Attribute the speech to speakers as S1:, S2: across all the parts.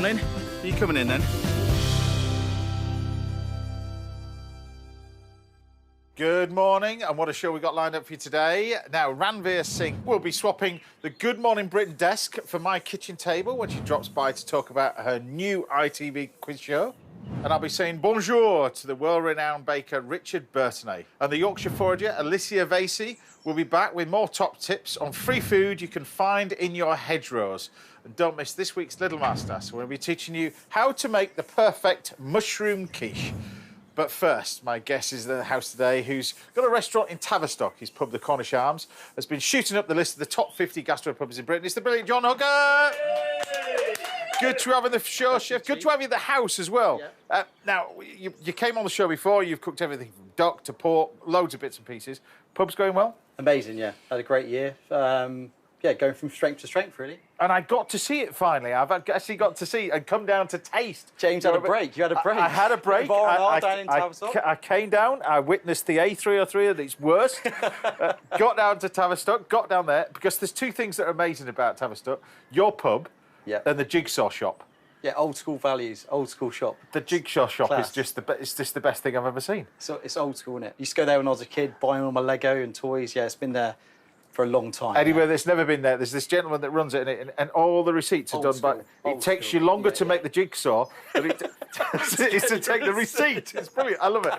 S1: morning. Are you coming in then?
S2: Good morning, and what a show we got lined up for you today. Now, Ranvir Singh will be swapping the Good Morning Britain desk for my kitchen table when she drops by to talk about her new ITV quiz show. And I'll be saying bonjour to the world-renowned baker Richard Bertinet. And the Yorkshire forager Alysia Vasey will be back with more top tips on free food you can find in your hedgerows. And don't miss this week's Little Masterclass. We'll be teaching you how to make the perfect mushroom quiche. But first, my guest is in the house today who's got a restaurant in Tavistock. His pub, the Cornish Arms, has been shooting up the list of the top 50 gastropubs in Britain. It's the brilliant John Hooker. Yay! Good to have you on the show, Chef. Good to have you at the house as well. Yeah. Now, you came on the show before. You've cooked everything from duck to pork, loads of bits and pieces. Pub's going well?
S3: Amazing, yeah. Had a great year. Yeah, going from strength to strength, really.
S2: And I got to see it finally. I've actually got to see and come down to taste.
S3: James had a break. You had a break.
S2: I had a break.
S3: Down in Tavistock.
S2: I came down. I witnessed the A303 at its worst. Got down to Tavistock. Got down there because there's two things that are amazing about Tavistock: your pub, and the jigsaw shop.
S3: Yeah, old school values, old school shop.
S2: The jigsaw shop is just the best thing I've ever seen.
S3: So it's old school, isn't it? I used to go there when I was a kid, buying all my Lego and toys. Yeah, it's been there for a long time.
S2: Anywhere that's never been there, there's this gentleman that runs it, and all the receipts are done by... It takes you longer to make the jigsaw than it is to take the receipt. It's brilliant. I love it.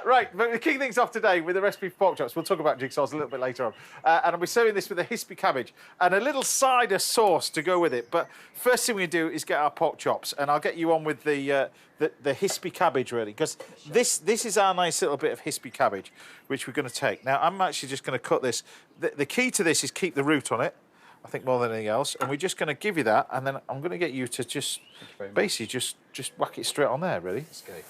S2: Right, but we're kicking things off today with the recipe for pork chops. We'll talk about jigsaws a little bit later on. And I'll be serving this with a hispy cabbage and a little cider sauce to go with it. But first thing we do is get our pork chops, and I'll get you on with the hispy cabbage, really, because this is our nice little bit of hispy cabbage, which we're going to take. Now, I'm actually just going to cut this. The key to this is keep the root on it, I think, more than anything else. And we're just going to give you that, and then I'm going to get you to just basically just whack it straight on there, really.
S3: Okay.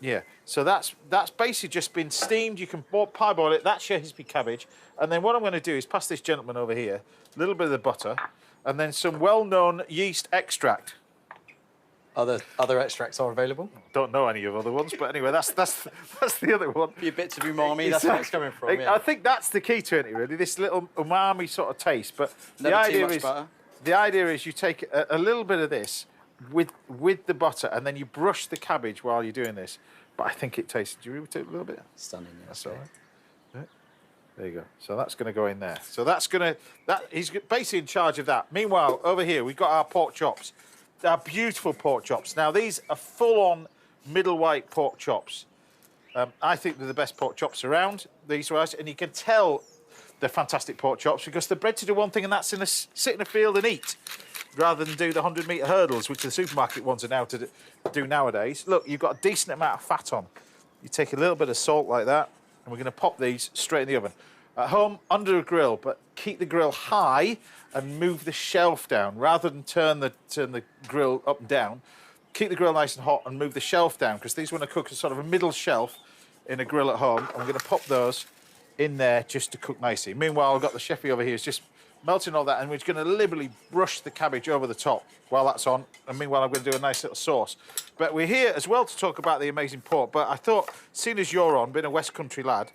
S2: Yeah. So that's basically just been steamed. You can pie-boil it. That's your hispy cabbage. And then what I'm going to do is pass this gentleman over here a little bit of the butter, and then some well-known yeast extract.
S3: Other extracts are available.
S2: Don't know any of other ones, but anyway, that's the other one.
S3: A few bits of umami, that's where it's coming from. Yeah.
S2: I think that's the key to it, really. This little umami sort of taste. But
S3: the
S2: idea is you take a little bit of this with the butter, and then you brush the cabbage while you're doing this. But I think it tastes. Do you really take a little bit?
S3: Stunning. Yeah.
S2: That's all right. Yeah. There you go. So that's going to go in there. So he's basically in charge of that. Meanwhile, over here we've got our pork chops. They're beautiful pork chops. Now, these are full-on middle-weight pork chops. I think they're the best pork chops around, these guys, and you can tell they're fantastic pork chops because they're bred to do one thing, and that's sit in a field and eat, rather than do the 100-metre hurdles, which the supermarket ones are now to do nowadays. Look, you've got a decent amount of fat on. You take a little bit of salt like that, and we're going to pop these straight in the oven. At home, under a grill, but keep the grill high and move the shelf down. Rather than turn the grill up and down, keep the grill nice and hot and move the shelf down, because these want to cook as sort of a middle shelf in a grill at home. And we're going to pop those in there just to cook nicely. Meanwhile, I've got the chefy over here who's just melting all that, and we're going to liberally brush the cabbage over the top while that's on. And meanwhile, I'm going to do a nice little sauce. But we're here as well to talk about the amazing pork. But I thought, seeing as you're on, being a West Country lad,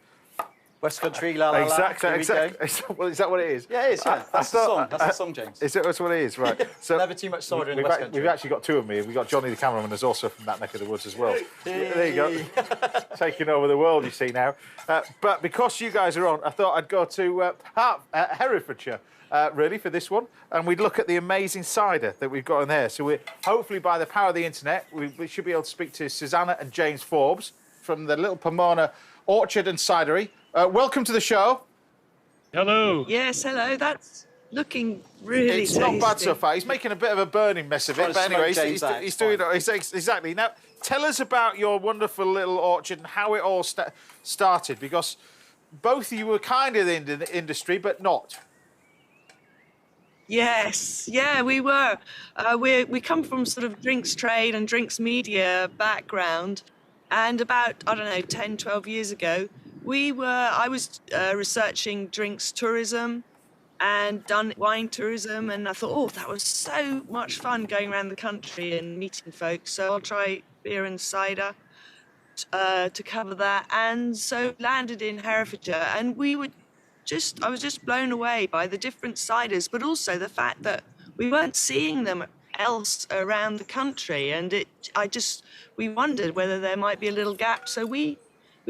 S3: West Country, la la la.
S2: Exactly. Well, is that what it is?
S3: Yeah, it is. Yeah. That's the song. That's the song, James.
S2: That's what it is, right?
S3: So never too much cider in the West Country.
S2: We've actually got two of me. We've got Johnny the cameraman, who's also from that neck of the woods as well. There you go. Taking over the world, you see now. But because you guys are on, I thought I'd go to Herefordshire, really, for this one, and we'd look at the amazing cider that we've got in there. So hopefully, by the power of the internet, we should be able to speak to Susanna and James Forbes from the Little Pomona Orchard and Cidery. Welcome to the show.
S4: Hello.
S5: Yes, hello. That's looking really
S2: It's
S5: tasty.
S2: not bad so far. He's making a bit of a burning mess of it, but anyway, he's doing it. Exactly. Now, tell us about your wonderful little orchard and how it all started, because both of you were kind of in the industry, but not.
S5: Yes, yeah, we were. We come from sort of drinks trade and drinks media background, and about, 10, 12 years ago, I was researching drinks tourism and done wine tourism, and I thought, oh, that was so much fun going around the country and meeting folks, so I'll try beer and cider to cover that. And so landed in Herefordshire, and I was just blown away by the different ciders, but also the fact that we weren't seeing them else around the country, and we wondered whether there might be a little gap. So we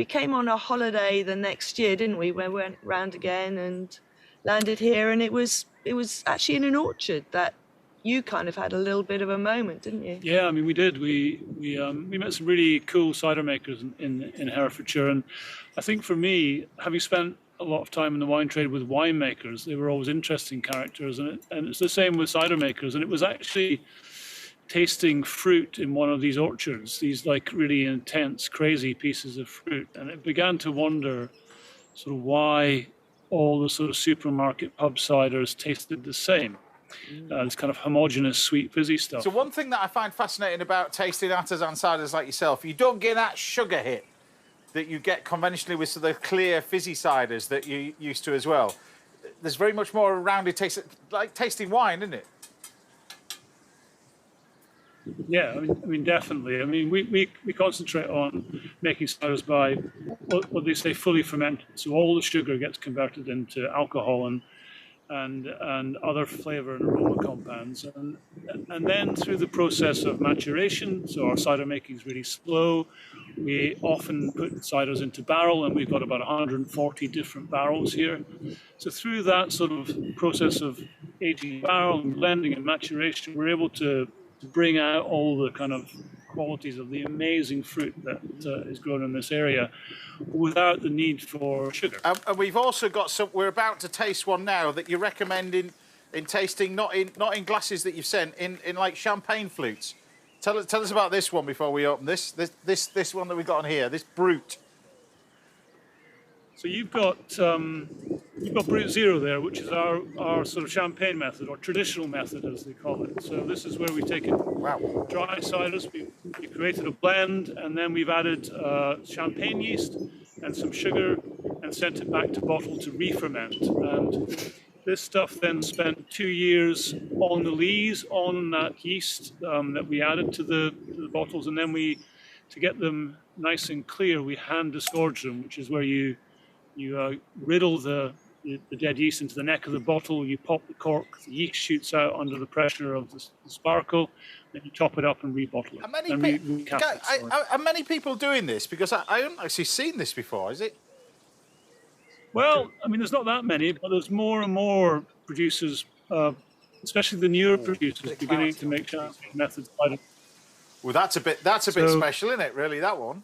S5: came on a holiday the next year, didn't we? Where we went round again and landed here, and it was actually in an orchard that you kind of had a little bit of a moment, didn't you?
S1: Yeah, I mean, we did. We met some really cool cider makers in Herefordshire, and I think for me, having spent a lot of time in the wine trade with winemakers, they were always interesting characters, and it's the same with cider makers. And it was actually tasting fruit in one of these orchards, these like really intense, crazy pieces of fruit, and it began to wonder sort of why all the sort of supermarket pub ciders tasted the same. This kind of homogenous, sweet, fizzy stuff.
S2: So one thing that I find fascinating about tasting artisan ciders like yourself, you don't get that sugar hit that you get conventionally with the clear, fizzy ciders that you used to as well. There's very much more rounded taste, like tasting wine, isn't it?
S1: Yeah, I mean, definitely. I mean, we concentrate on making ciders by what they say fully fermented. So all the sugar gets converted into alcohol and other flavor and aroma compounds, and then through the process of maturation. So our cider making is really slow. We often put ciders into barrel, and we've got about 140 different barrels here. So through that sort of process of aging barrel and blending and maturation, we're able to bring out all the kind of qualities of the amazing fruit that is grown in this area without the need for sugar.
S2: And we've also got some. We're about to taste one now that you recommend in tasting, not in glasses that you've sent, in like champagne flutes. Tell us about this one before we open this one that we've got on here. This Brut.
S1: So you've got Brut Zero there, which is our sort of champagne method, or traditional method as they call it. So this is where we've taken dry ciders, we created a blend, and then we've added champagne yeast and some sugar and sent it back to bottle to re-ferment. And this stuff then spent 2 years on the lees, on that yeast that we added to the bottles, and then to get them nice and clear, we hand disgorge them, which is where you riddle the dead yeast into the neck of the bottle, you pop the cork, the yeast shoots out under the pressure of the sparkle, then you top it up and rebottle it.
S2: Are many people doing this? Because I haven't actually seen this before, is it?
S1: Well, I mean, there's not that many, but there's more and more producers, especially the newer producers, beginning to make champagne methods.
S2: Well, that's a bit special, isn't it, really, that one?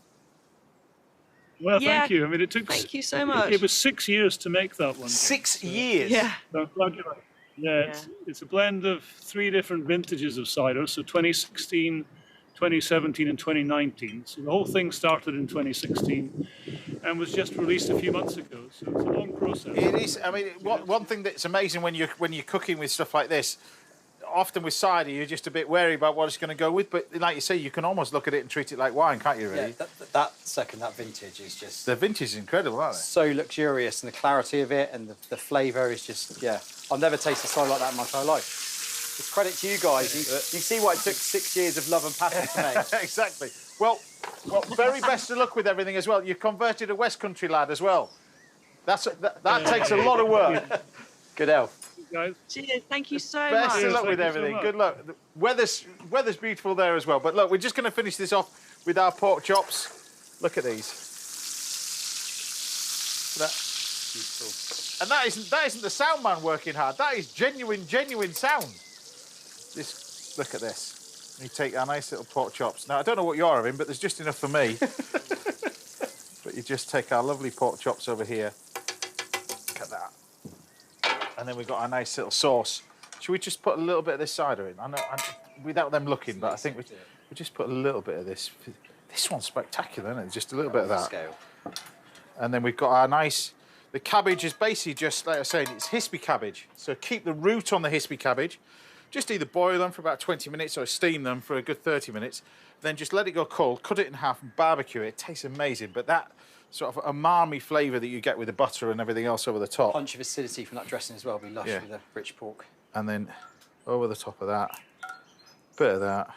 S1: Well, thank you. I mean,
S5: Thank you so much.
S1: It was 6 years to make that one.
S2: 6 years?
S5: Yeah.
S1: So I'm glad you're right. Yeah, it's a blend of 3 different vintages of cider, so 2016, 2017, and 2019. So the whole thing started in 2016 and was just released a few months ago. So it's a long process.
S2: It is. I mean, one thing that's amazing when you're cooking with stuff like this, often with cider, you're just a bit wary about what it's going to go with. But like you say, you can almost look at it and treat it like wine, can't you, really?
S3: Yeah, that vintage is just...
S2: The vintage is incredible, aren't they?
S3: So luxurious, and the clarity of it and the flavour is just, yeah. I've never tasted cider like that in my entire life. It's credit to you guys. You see why it took 6 years of love and passion to make.
S2: Exactly. Well, very best of luck with everything as well. You've converted a West Country lad as well. That takes a lot of work.
S3: Good elf.
S1: Guys.
S5: Cheers, thank you so much.
S2: Best of luck with
S1: Thank you so
S2: everything.
S1: much.
S2: Good luck. The weather's beautiful there as well. But look, we're just going to finish this off with our pork chops. Look at these. Beautiful. And that isn't the sound man working hard. That is genuine sound. Look at this. You take our nice little pork chops. Now I don't know what you're having, but there's just enough for me. But you just take our lovely pork chops over here. Look at that. And then we've got our nice little sauce. Should we just put a little bit of this cider in? I know, without them looking, but I think we just put a little bit of this. This one's spectacular, isn't it? Just a little bit of that.
S3: Scale.
S2: And then we've got our nice... The cabbage is basically just, like I was saying, it's hispy cabbage. So keep the root on the hispy cabbage. Just either boil them for about 20 minutes or steam them for a good 30 minutes. Then just let it go cold, cut it in half and barbecue it. It tastes amazing. But that sort of umami flavour that you get with the butter and everything else over the top.
S3: Punch of acidity from that dressing as well will be lush with the rich pork.
S2: And then over the top of that, bit of that.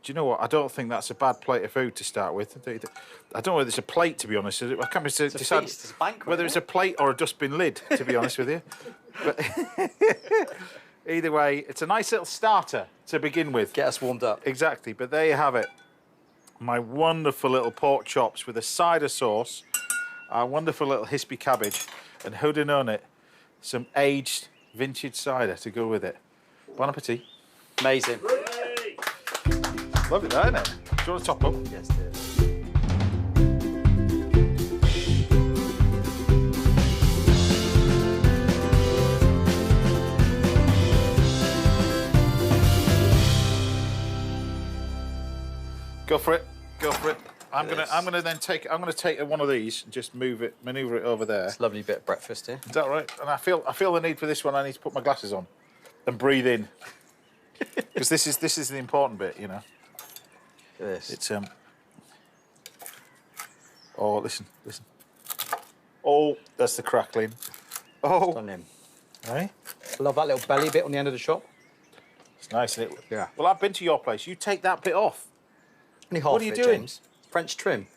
S2: Do you know what? I don't think that's a bad plate of food to start with. I don't know whether it's a plate, to be honest. I can't decide whether it's a plate or a dustbin lid, to be honest with you. But either way, it's a nice little starter. to begin with.
S3: Get us warmed up.
S2: Exactly, but there you have it. My wonderful little pork chops with a cider sauce, our wonderful little hispy cabbage, and who'd known it, some aged vintage cider to go with it. Bon appetit.
S3: Amazing.
S2: Lovely that, isn't it? Do you want to top up?
S3: Yes, dear.
S2: Go for it. Go for it. I'm gonna take one of these and just maneuver it over there.
S3: It's a lovely bit of breakfast here.
S2: Is that right? And I feel the need for this one. I need to put my glasses on and breathe in, because this is the important bit, you know.
S3: Look at this.
S2: It's Oh, listen. Oh, that's the crackling. Oh,
S3: Stunning.
S2: right.
S3: I love that little belly bit on the end of the shop.
S2: It's nice, isn't it?
S3: Yeah.
S2: Well, I've been to your place. You take that bit off.
S3: Only half
S2: What are you
S3: of it,
S2: doing?
S3: James. French trim.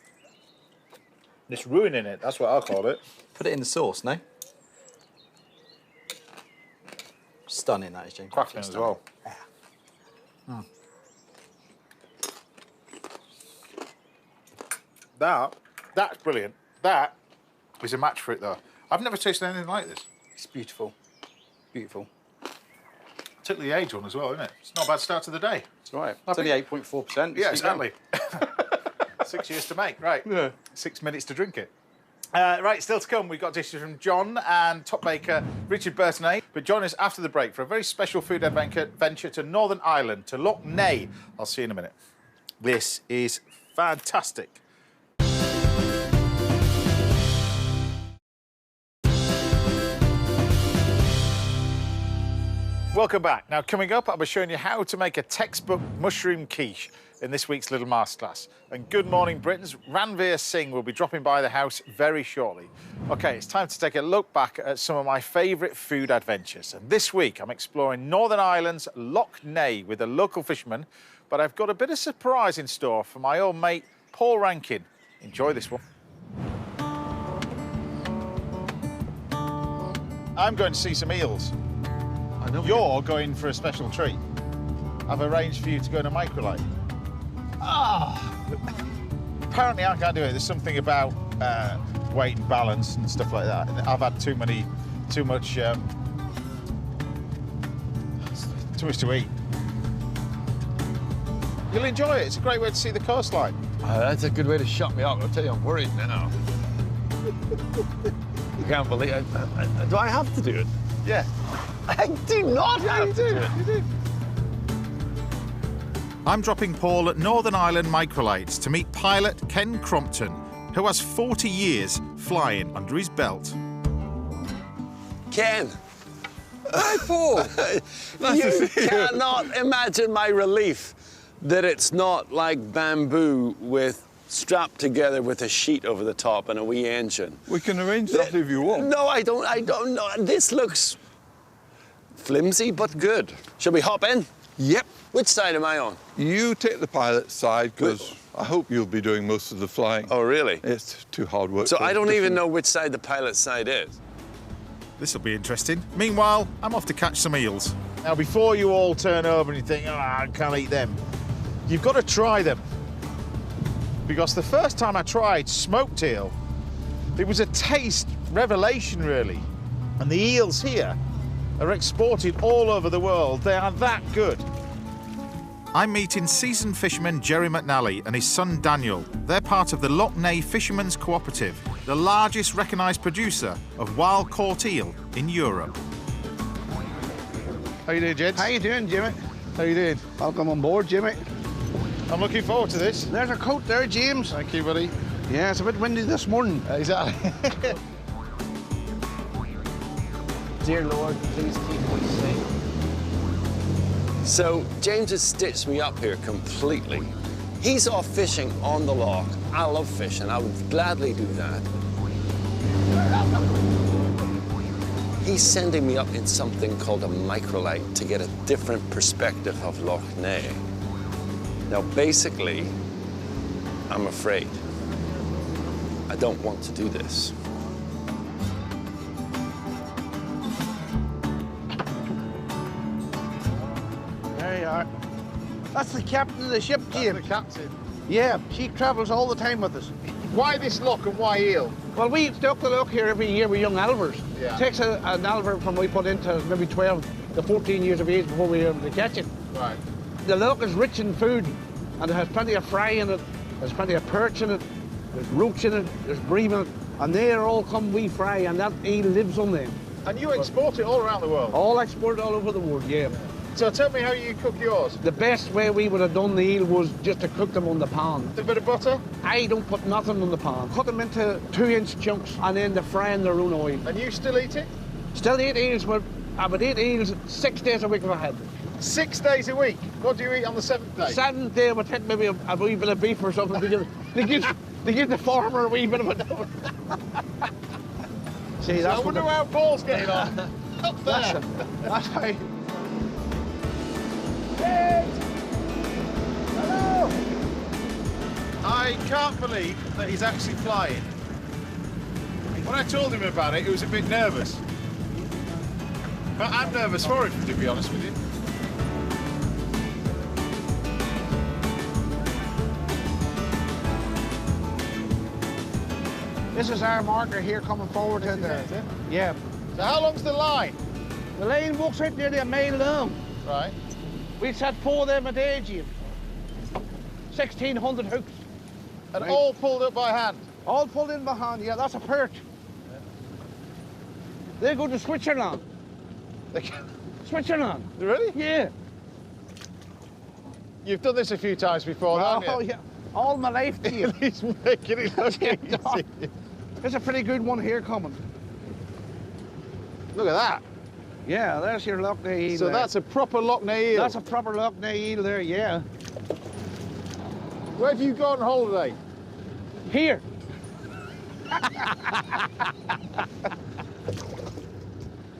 S2: It's ruining it. That's what I'll call it.
S3: Put it in the sauce, no? Stunning, that is, James.
S2: Crackling as well.
S3: Yeah.
S2: That's brilliant. That is a match for it, though. I've never tasted anything like this.
S3: It's beautiful. Beautiful.
S2: Particularly the age one as well, isn't it? It's not a bad start to the day.
S3: It's all right. It's only 8.4%.
S2: Yeah, exactly. 6 years to make, right.
S3: Yeah.
S2: 6 minutes to drink it. Right, still to come, we've got dishes from John and top baker Richard Bertinet. But join us after the break for a very special food adventure to Northern Ireland, to Loch Ness. I'll see you in a minute. This is fantastic. Welcome back. Now, coming up, I'll be showing you how to make a textbook mushroom quiche in this week's little masterclass. And good morning, Britons. Ranvir Singh will be dropping by the house very shortly. OK, it's time to take a look back at some of my favourite food adventures. And this week, I'm exploring Northern Ireland's Loch Ness with a local fisherman. But I've got a bit of surprise in store for my old mate, Paul Rankin. Enjoy this one. I'm going to see some eels. You're going for a special treat. I've arranged for you to go in a microlight. Apparently I can't do it. There's something about weight and balance and stuff like that. I've had too much to eat. You'll enjoy it. It's a great way to see the coastline.
S4: That's a good way to shut me up. I'll tell you, I'm worried now. I can't believe it. Do I have to do it?
S2: Yeah.
S4: I do not have to do it.
S2: You do. I'm dropping Paul at Northern Ireland Microlights to meet pilot Ken Crompton, who has 40 years flying under his belt.
S6: Ken. Hi, Paul. You cannot imagine my relief that it's not like bamboo strapped together with a sheet over the top and a wee engine.
S4: We can arrange that if you want.
S6: No, I don't know. This looks flimsy but good. Shall we hop in?
S4: Yep.
S6: Which side am I on?
S4: You take the pilot's side, because I hope you'll be doing most of the flying.
S6: Oh, really?
S4: It's too hard work.
S6: So I don't even know which side the pilot's side is.
S2: This will be interesting. Meanwhile, I'm off to catch some eels. Now, before you all turn over and you think, oh, I can't eat them, you've got to try them. Because the first time I tried smoked eel, it was a taste revelation, really. And the eels here are exported all over the world. They are that good. I'm meeting seasoned fisherman Jerry McNally and his son Daniel. They're part of the Loch Ness Fishermen's Cooperative, the largest recognised producer of wild-caught eel in Europe. How you doing, gents?
S7: How you doing, Jimmy?
S2: How you doing?
S7: Welcome on board, Jimmy.
S2: I'm looking forward to this.
S7: There's a coat there, James.
S2: Thank you, buddy.
S7: Yeah, it's a bit windy this morning.
S2: Exactly.
S7: Dear Lord, please keep me safe.
S6: So James has stitched me up here completely. He's off fishing on the loch. I love fishing. I would gladly do that. He's sending me up in something called a microlight to get a different perspective of Loch Ness. Now, basically, I'm afraid. I don't want to do this.
S7: There you are. That's the captain of the ship, Jim.
S2: That's the captain.
S7: Yeah, she travels all the time with us.
S2: Why this lock and why eel?
S7: Well, we stock the look here every year with young alvers.
S2: Yeah.
S7: It takes an alver from we put into maybe 12 to 14 years of age before we're able to catch it.
S2: Right.
S7: The look is rich in food, and it has plenty of fry in it, there's plenty of perch in it, there's roach in it, there's bream in it, and they all come wee fry, and that eel lives on them.
S2: And you export it all around the world?
S7: All exported all over the world, yeah.
S2: So tell me how you cook yours.
S7: The best way we would have done the eel was just to cook them on the pan.
S2: A bit of butter?
S7: I don't put nothing on the pan. Cut them into 2-inch chunks and then they fry in their own oil.
S2: And you still eat it?
S7: Still eat eels, but I would eat eels 6 days a week if I had.
S2: 6 days a week? What do you eat on the 7th day?
S7: 7th day I would take maybe a wee bit of beef or something to give the farmer a wee bit of a dough. See,
S2: I wonder how Paul's getting on. Up there.
S7: That's how.
S2: Hello! I can't believe that he's actually flying. When I told him about it, he was a bit nervous. But I'm nervous for him, to be honest with you.
S7: This is our marker here coming forward to the.
S2: Is it?
S7: Yeah.
S2: So how long's the line?
S7: The line walks out nearly a mile long.
S2: Right.
S7: We set 4 of them a day, Jim. 1,600 hooks.
S2: And
S7: Right.
S2: all pulled up by hand?
S7: All pulled in by hand, yeah, that's a perch.
S2: Yeah.
S7: They go to Switzerland. Switzerland.
S2: Really?
S7: Yeah.
S2: You've done this a few times before, haven't
S7: Oh,
S2: you?
S7: yeah. All my life, Jim.
S2: He's making it look easy.
S7: There's a pretty good one here coming.
S2: Look at that.
S7: Yeah, there's your Loch Ness eel.
S2: So
S7: there.
S2: that's a proper Loch Ness eel.
S7: That's a proper Loch Ness eel there, yeah.
S2: Where have you gone on holiday?
S7: Here.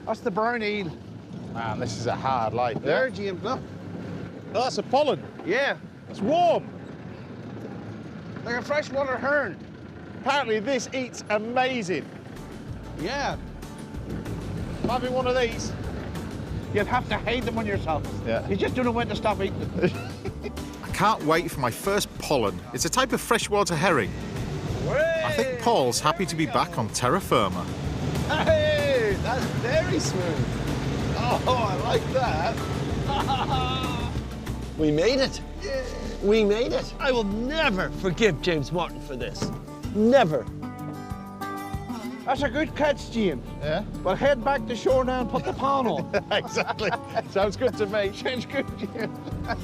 S7: That's the burn eel.
S2: Man, this is a hard life.
S7: There, Jim, look.
S2: Oh, that's a pollen.
S7: Yeah,
S2: It's warm.
S7: like a freshwater hern.
S2: Apparently this eats amazing.
S7: Yeah.
S2: I'm having one of these.
S7: You'd have to hide them on yourself.
S2: Yeah.
S7: You just don't know when to stop eating them.
S8: I can't wait for my first pollen. It's a type of freshwater herring. I think Paul's happy to be back on terra firma.
S6: Hey, that's very smooth. Oh, I like that. We made it. We made it. I will never forgive James Martin for this. Never.
S7: That's a good catch, Jim.
S2: Yeah?
S7: Well, head back to shore now and put the pan on.
S2: Exactly. Sounds good to me.
S7: Sounds good, Jim.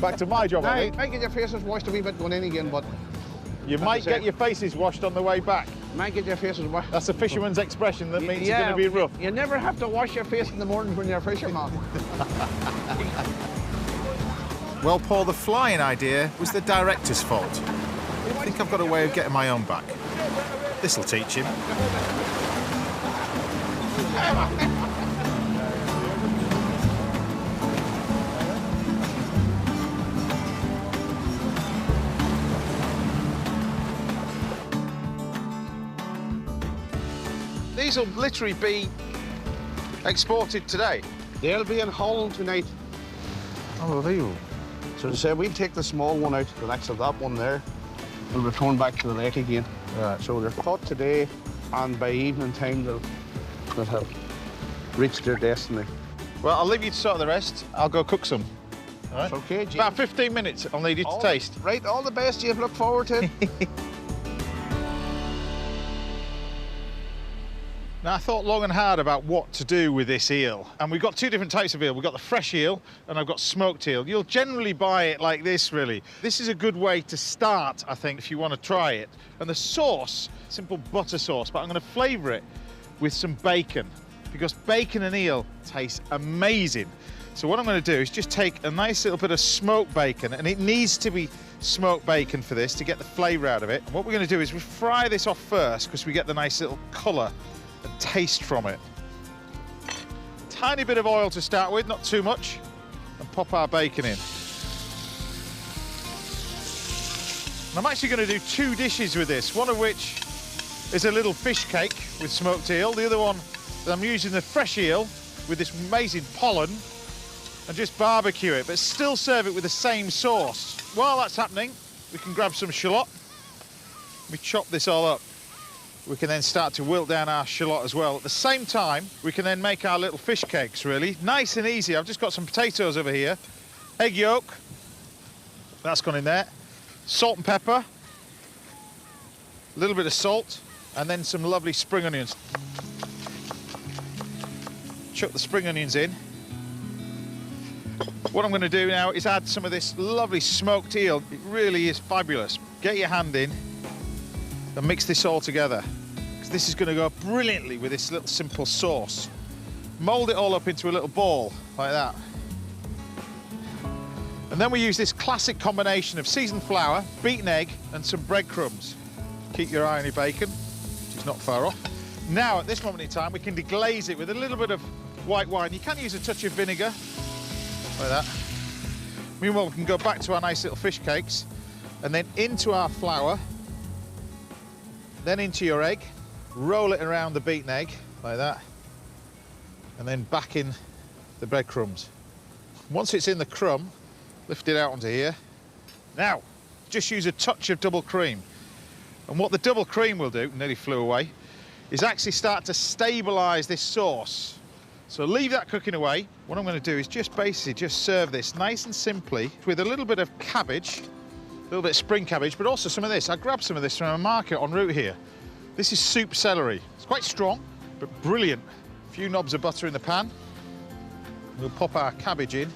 S2: Back to my job, I
S7: Now,
S2: think.
S7: might get your faces washed a wee bit going in again, but
S2: You might
S7: to say.
S2: get your faces washed on the way back.
S7: might get your faces washed.
S2: That's a fisherman's expression that means
S7: Yeah,
S2: you're going to be rough.
S7: You never have to wash your face in the morning when you're a fisherman.
S8: Well, Paul, the flying idea was the director's fault. I think I've got a way of getting my own back. This'll teach him.
S2: These will literally be exported today.
S7: They'll be in Holland tonight.
S2: Unbelievable.
S7: So to say, we'll take the small one out, the next of that one there, we'll return back to the lake again.
S2: Right.
S7: So they're caught today, and by evening time they'll have reached their destiny.
S2: Well, I'll leave you to sort the rest. I'll go cook some. All right?
S7: It's okay, Jim.
S2: About 15 minutes. I'll need you to taste.
S7: Right, all the best, Jim. Look forward to it.
S2: Now, I thought long and hard about what to do with this eel. And we've got two different types of eel. We've got the fresh eel and I've got smoked eel. You'll generally buy it like this, really. This is a good way to start, I think, if you want to try it. And the sauce, simple butter sauce, but I'm going to flavour it with some bacon because bacon and eel taste amazing. So what I'm going to do is just take a nice little bit of smoked bacon, and it needs to be smoked bacon for this to get the flavour out of it. And what we're going to do is we fry this off first because we get the nice little colour and taste from it. Tiny bit of oil to start with, not too much, and pop our bacon in. And I'm actually going to do two dishes with this, one of which is a little fish cake with smoked eel. The other one, I'm using the fresh eel with this amazing pollen, and just barbecue it, but still serve it with the same sauce. While that's happening, we can grab some shallot. We chop this all up. We can then start to wilt down our shallot as well. At the same time, we can then make our little fish cakes, really. Nice and easy. I've just got some potatoes over here. Egg yolk. That's gone in there. Salt and pepper. A little bit of salt. And then some lovely spring onions. Chuck the spring onions in. What I'm going to do now is add some of this lovely smoked eel. It really is fabulous. Get your hand in and mix this all together, because this is going to go brilliantly with this little simple sauce. Mould it all up into a little ball like that. And then we use this classic combination of seasoned flour, beaten egg and some breadcrumbs. Keep your eye on your bacon, which is not far off. Now at this moment in time we can deglaze it with a little bit of white wine. You can use a touch of vinegar like that. Meanwhile, we can go back to our nice little fish cakes and then into our flour, then into your egg, roll it around the beaten egg like that, and then back in the breadcrumbs. Once it's in the crumb, lift it out onto here. Now, just use a touch of double cream. And what the double cream will do, nearly flew away, is actually start to stabilise this sauce. So leave that cooking away. What I'm going to do is just basically just serve this nice and simply with a little bit of cabbage, a little bit of spring cabbage, but also some of this. I grabbed some of this from a market en route here. This is soup celery. It's quite strong, but brilliant. A few knobs of butter in the pan. We'll pop our cabbage in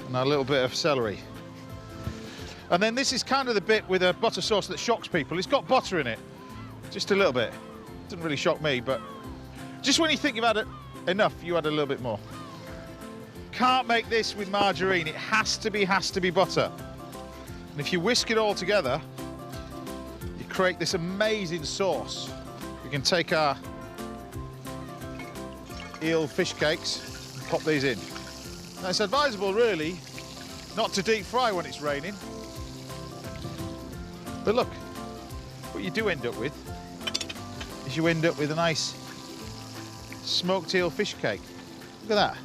S2: and our little bit of celery. And then this is kind of the bit with a butter sauce that shocks people. It's got butter in it, just a little bit. Doesn't really shock me, but just when you think you've had it enough, you add a little bit more. Can't make this with margarine. It has to be butter. And if you whisk it all together, you create this amazing sauce. We can take our eel fish cakes and pop these in. Now it's advisable, really, not to deep fry when it's raining. But look, what you do end up with is you end up with a nice smoked eel fish cake. Look at that.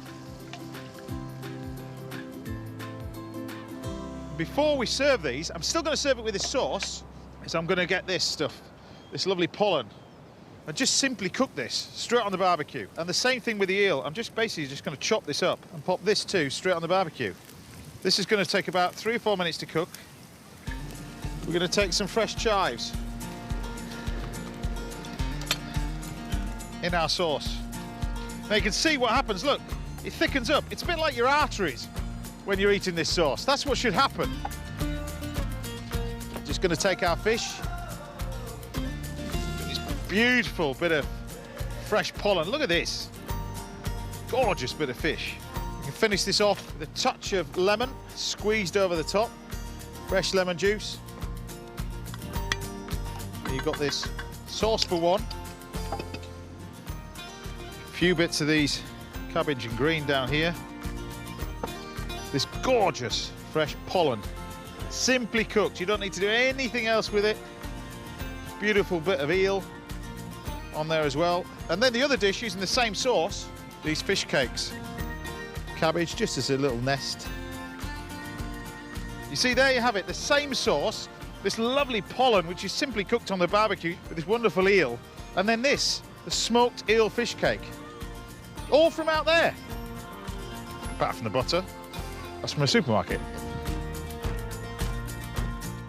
S2: Before we serve these, I'm still going to serve it with this sauce, so I'm going to get this stuff, this lovely pollen, and just simply cook this straight on the barbecue. And the same thing with the eel. I'm just basically just going to chop this up and pop this too straight on the barbecue. This is going to take about 3 or 4 minutes to cook. We're going to take some fresh chives in our sauce. Now you can see what happens. Look, it thickens up. It's a bit like your arteries when you're eating this sauce. That's what should happen. Just going to take our fish. This beautiful bit of fresh pollen. Look at this. Gorgeous bit of fish. You can finish this off with a touch of lemon squeezed over the top. Fresh lemon juice. And you've got this sauce for one. A few bits of these cabbage and green down here. This gorgeous fresh pollen, simply cooked. You don't need to do anything else with it. Beautiful bit of eel on there as well. And then the other dish using the same sauce, these fish cakes. Cabbage just as a little nest. You see, there you have it, the same sauce, this lovely pollen which is simply cooked on the barbecue with this wonderful eel, and then this, the smoked eel fish cake. All from out there. Apart from the butter. That's from a supermarket.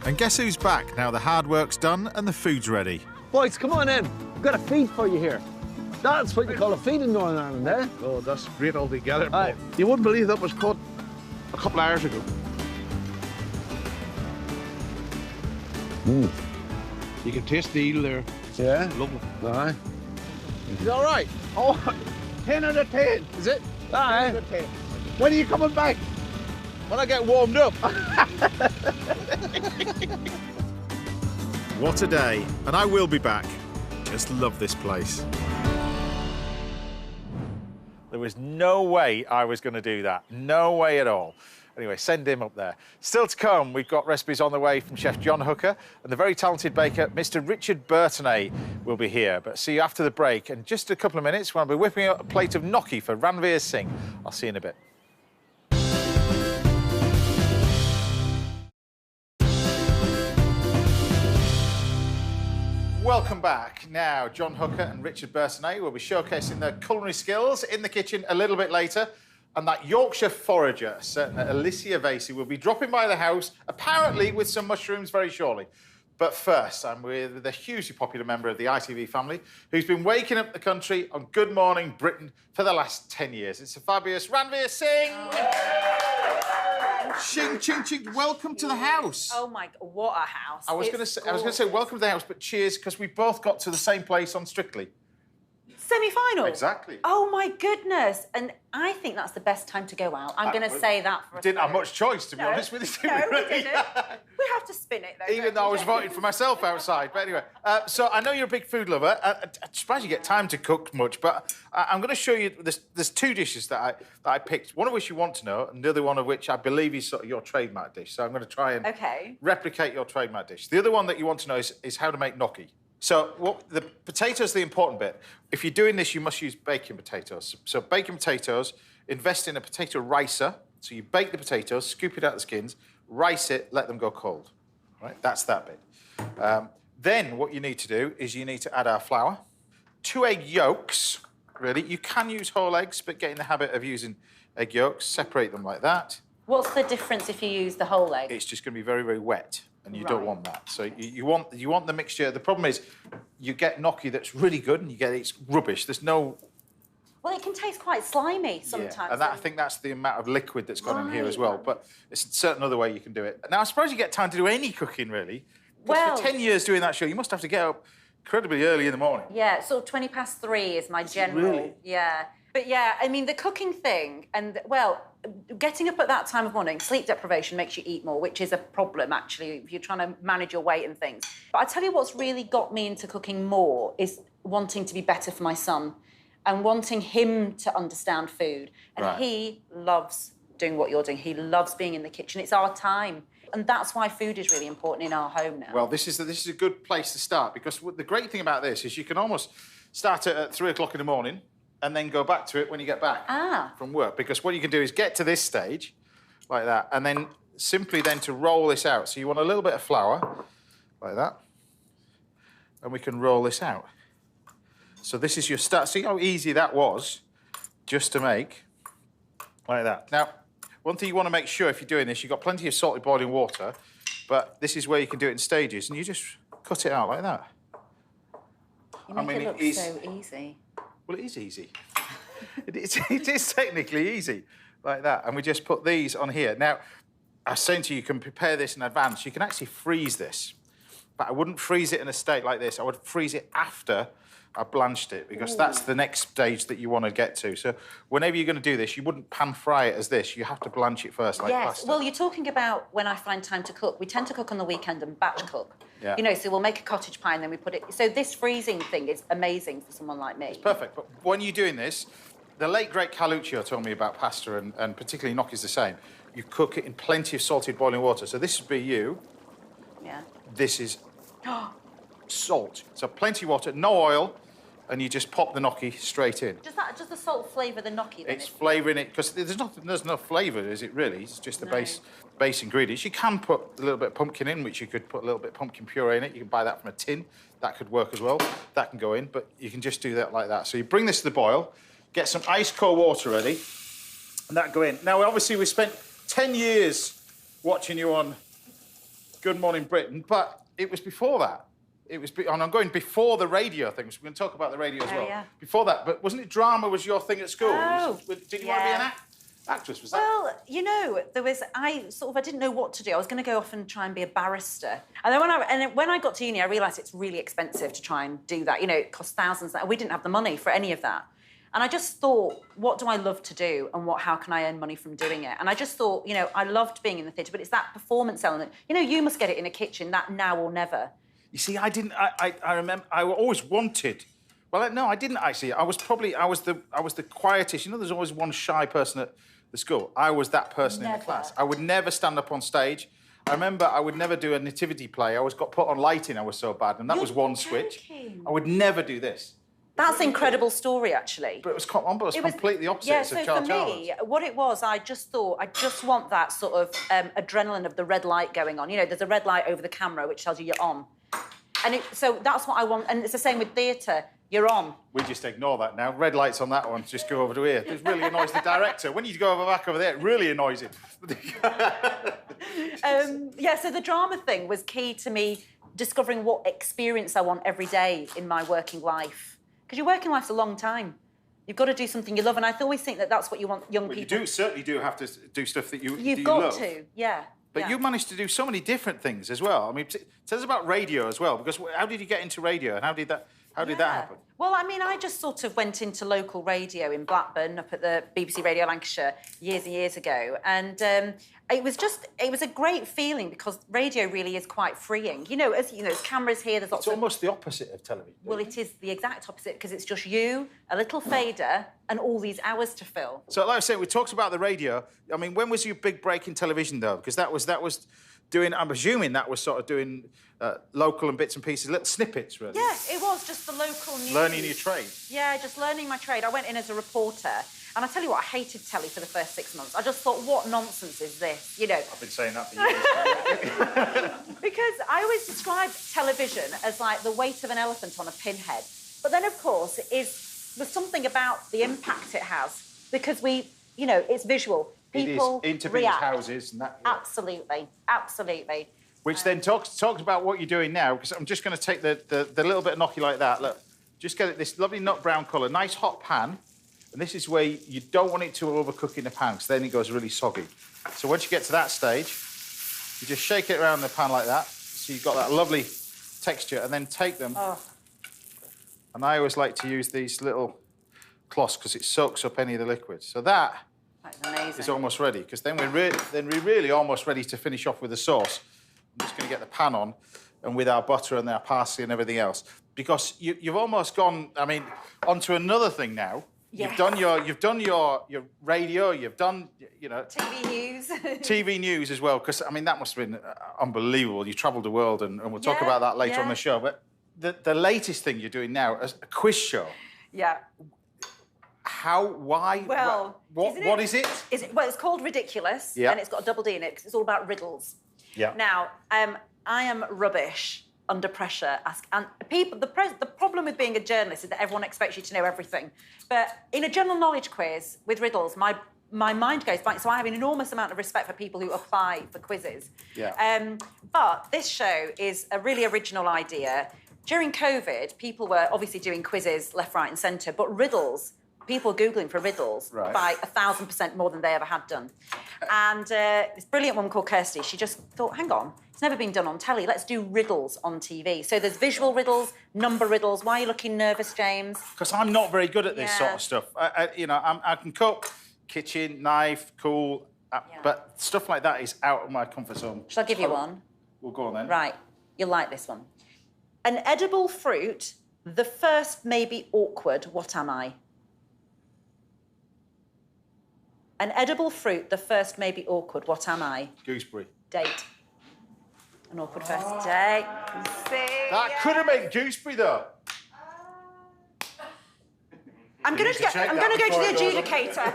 S8: And guess who's back now the hard work's done and the food's ready?
S7: Boys, come on in. I've got a feed for you here. That's what you call a feed in Northern Ireland, eh?
S9: Oh, that's great altogether.
S7: Aye.
S9: You wouldn't believe that was caught a couple of hours ago. You can taste the eel there.
S7: Yeah?
S9: Lovely.
S7: Aye.
S9: Is that all right? Oh, 10 out of 10. Is it? 10
S7: Aye.
S9: out of 10. When are you coming back? When I get warmed up.
S8: What a day, and I will be back. Just love this place.
S2: There was no way I was going to do that. No way at all. Anyway, send him up there. Still to come, we've got recipes on the way from Chef John Hooker, and the very talented baker, Mr. Richard Bertinet, will be here. But see you after the break. And just a couple of minutes, when I'll be whipping up a plate of gnocchi for Ranvir Singh. I'll see you in a bit. welcome back. Now, John Hooker and Richard Bertinet will be showcasing their culinary skills in the kitchen a little bit later. And that Yorkshire forager, certain Alysia Vasey, will be dropping by the house, apparently with some mushrooms very shortly. But first, I'm with the hugely popular member of the ITV family who's been waking up the country on Good Morning Britain for the last 10 years. It's the fabulous Ranvir Singh. Ching, ching, ching. Welcome to the house.
S10: Oh, my... What a house.
S2: I was going to say welcome to the house, but cheers, because we both got to the same place on Strictly.
S10: Semi-final?
S2: Exactly.
S10: Oh, my goodness. And I think that's the best time to go out. I'm going to say that for a
S2: Didn't have much choice, to be honest with you.
S10: No, we didn't. We have to spin it, though.
S2: Even though I was voting for myself outside. But anyway, so I know you're a big food lover. I'm surprised you get time to cook much, but I'm going to show you... There's two dishes that I picked, one of which you want to know, and the other one of which I believe is sort of your trademark dish. So I'm going to try and replicate your trademark dish. The other one that you want to know is how to make gnocchi. So the potatoes are the important bit. If you're doing this, you must use baking potatoes. So baking potatoes, invest in a potato ricer. So you bake the potatoes, scoop it out the skins, rice it, let them go cold. Right? That's that bit. Then what you need to do is you need to add our flour, 2 egg yolks, really. You can use whole eggs, but get in the habit of using egg yolks. Separate them like that.
S10: What's the difference if you use the whole egg?
S2: It's just going to be very, very wet. And you don't want that. So you want the mixture. The problem is you get gnocchi that's really good and you get it's rubbish. There's no...
S10: Well, it can taste quite slimy sometimes.
S2: Yeah, and I think that's the amount of liquid that's gone in here as well. But it's a certain other way you can do it. Now, I suppose you get time to do any cooking, really. Well, for 10 years doing that show, you must have to get up incredibly early in the morning.
S10: Yeah, sort of 3:20 is my general...
S2: Really?
S10: Yeah. But, yeah, I mean, the cooking thing and, well... Getting up at that time of morning, sleep deprivation makes you eat more, which is a problem, actually, if you're trying to manage your weight and things. But I tell you what's really got me into cooking more is wanting to be better for my son and wanting him to understand food. And he loves doing what you're doing. He loves being in the kitchen. It's our time. And that's why food is really important in our home now.
S2: Well, this is a good place to start, because the great thing about this is you can almost start it at 3 o'clock in the morning and then go back to it when you get back from work. Because what you can do is get to this stage, like that, and then simply then to roll this out. So you want a little bit of flour, like that, and we can roll this out. So this is your start. See how easy that was just to make, like that. Now, one thing you want to make sure if you're doing this, you've got plenty of salted boiling water, but this is where you can do it in stages, and you just cut it out like that.
S10: You make it look so easy.
S2: Well, it is easy. it is technically easy, like that. And we just put these on here. Now, I was saying to you, you can prepare this in advance. You can actually freeze this, but I wouldn't freeze it in a state like this. I would freeze it after I blanched it, because that's the next stage that you want to get to. So whenever you're going to do this, you wouldn't pan fry it as this. You have to blanch it first, like pasta.
S10: Well, you're talking about when I find time to cook. We tend to cook on the weekend and batch cook.
S2: Yeah.
S10: You know, so we'll make a cottage pie and then we put it... So this freezing thing is amazing for someone like me.
S2: It's perfect. But when you're doing this, the late, great Carluccio told me about pasta, and particularly gnocchi's the same. You cook it in plenty of salted boiling water. So this would be you.
S10: Yeah.
S2: This is salt. So plenty of water, no oil, and you just pop the gnocchi straight in.
S10: Does the salt flavour the gnocchi then?
S2: It's flavouring it, because there's no flavour, is it really? It's just the base ingredients. You can put a little bit of pumpkin in, which you could put a little bit of pumpkin puree in it. You can buy that from a tin. That could work as well. That can go in, but you can just do that like that. So you bring this to the boil, get some ice cold water ready, and that go in. Now, obviously, we spent 10 years watching you on Good Morning Britain, but it was before that. And I'm going before the radio thing, so we're going to talk about the radio as well.
S10: Yeah.
S2: Before that, but wasn't it drama was your thing at school?
S10: Oh,
S2: Did you want to be an actress? Was that?
S10: Well, you know, I didn't know what to do. I was going to go off and try and be a barrister. And then when I got to uni, I realised it's really expensive to try and do that. You know, it costs thousands. We didn't have the money for any of that. And I just thought, what do I love to do, and how can I earn money from doing it? And I just thought, you know, I loved being in the theatre, but it's that performance element. You know, you must get it in a kitchen, that now or never.
S2: You see, I didn't. I remember. I always wanted. Well, no, I didn't actually. I was the quietest. You know, there's always one shy person at the school. I was that person in the class. I would never stand up on stage. I remember I would never do a nativity play. I always got put on lighting. I was so bad, and that was one switch. I would never do this.
S10: That's an incredible story, actually.
S2: But it was completely opposite of Charles
S10: Charles. Yeah, so for me, what it was, I just thought, I just want that sort of adrenaline of the red light going on. You know, there's a red light over the camera which tells you you're on. So that's what I want, and it's the same with theatre. You're on.
S2: We just ignore that now. Red lights on that one. Just go over to here. It really annoys the director. When you go back over there, it really annoys him.
S10: Yeah, so the drama thing was key to me discovering what experience I want every day in my working life. Because your working life's a long time. You've got to do something you love, and I always think that that's what you want young people.
S2: You certainly do have to do stuff that you love.
S10: You've got to, yeah.
S2: But you managed to do so many different things as well. I mean, tell us about radio as well, because how did you get into radio, and how did that happen?
S10: Well, I mean, I just sort of went into local radio in Blackburn, up at the BBC Radio Lancashire, years and years ago, and it was a great feeling because radio really is quite freeing. You know, as you know, there's cameras here. There's lots.
S2: It's almost the opposite of television.
S10: Well, it is the exact opposite because it's just you, a little fader, and all these hours to fill.
S2: So, like I said, we talked about the radio. I mean, when was your big break in television, though? Because that was doing. I'm assuming that was sort of doing local and bits and pieces, little snippets, really.
S10: Yeah, it was just the local news.
S2: Learning your trade.
S10: Yeah, just learning my trade. I went in as a reporter, and I tell you what, I hated telly for the first 6 months. I just thought, what nonsense is this? You know.
S2: I've been saying that for years.
S10: Because I always describe television as like the weight of an elephant on a pinhead. But then, of course, there's something about the impact it has because it's visual. People
S2: it is into
S10: react.
S2: people's houses and that.
S10: Absolutely, absolutely.
S2: Which then talks about what you're doing now, because I'm just going to take the little bit of gnocchi like that. Look, just get it this lovely nut brown colour, nice hot pan, and this is where you don't want it to overcook in the pan, because then it goes really soggy. So once you get to that stage, you just shake it around the pan like that, so you've got that lovely texture, and then take them. Oh. And I always like to use these little cloths because it soaks up any of the liquids. So that's amazing. Is almost ready, because then we're really almost ready to finish off with the sauce. I'm just going to get the pan on, and with our butter and our parsley and everything else, because you've almost gone. I mean, onto another thing now. Yes. You've done your radio. You've done
S10: TV news.
S2: TV news as well, because I mean that must have been unbelievable. You travelled the world, and we'll talk about that later on the show. But the latest thing you're doing now is a quiz show.
S10: Yeah.
S2: How? Why?
S10: Well,
S2: what is it?
S10: Well, it's called Ridiculous, and it's got a double D in it because it's all about riddles.
S2: Yeah.
S10: Now, I am rubbish under pressure. And the problem with being a journalist is that everyone expects you to know everything. But in a general knowledge quiz with riddles, my mind goes blank. So I have an enormous amount of respect for people who apply for quizzes.
S2: Yeah.
S10: But this show is a really original idea. During COVID, people were obviously doing quizzes left, right, and centre, but riddles. People Googling for riddles by 1,000% more than they ever had done. And this brilliant woman called Kirsty, she just thought, hang on, it's never been done on telly. Let's do riddles on TV. So there's visual riddles, number riddles. Why are you looking nervous, James?
S2: Because I'm not very good at this sort of stuff. I can cook, kitchen, knife, cool, but stuff like that is out of my comfort zone.
S10: Shall I give you one?
S2: We'll go on then.
S10: Right, you'll like this one. An edible fruit, the first may be awkward, what am I? An edible fruit, the first may be awkward. What am I?
S2: Gooseberry.
S10: Date. An awkward first date.
S2: That could have been gooseberry, though.
S10: I'm going to go to the adjudicator.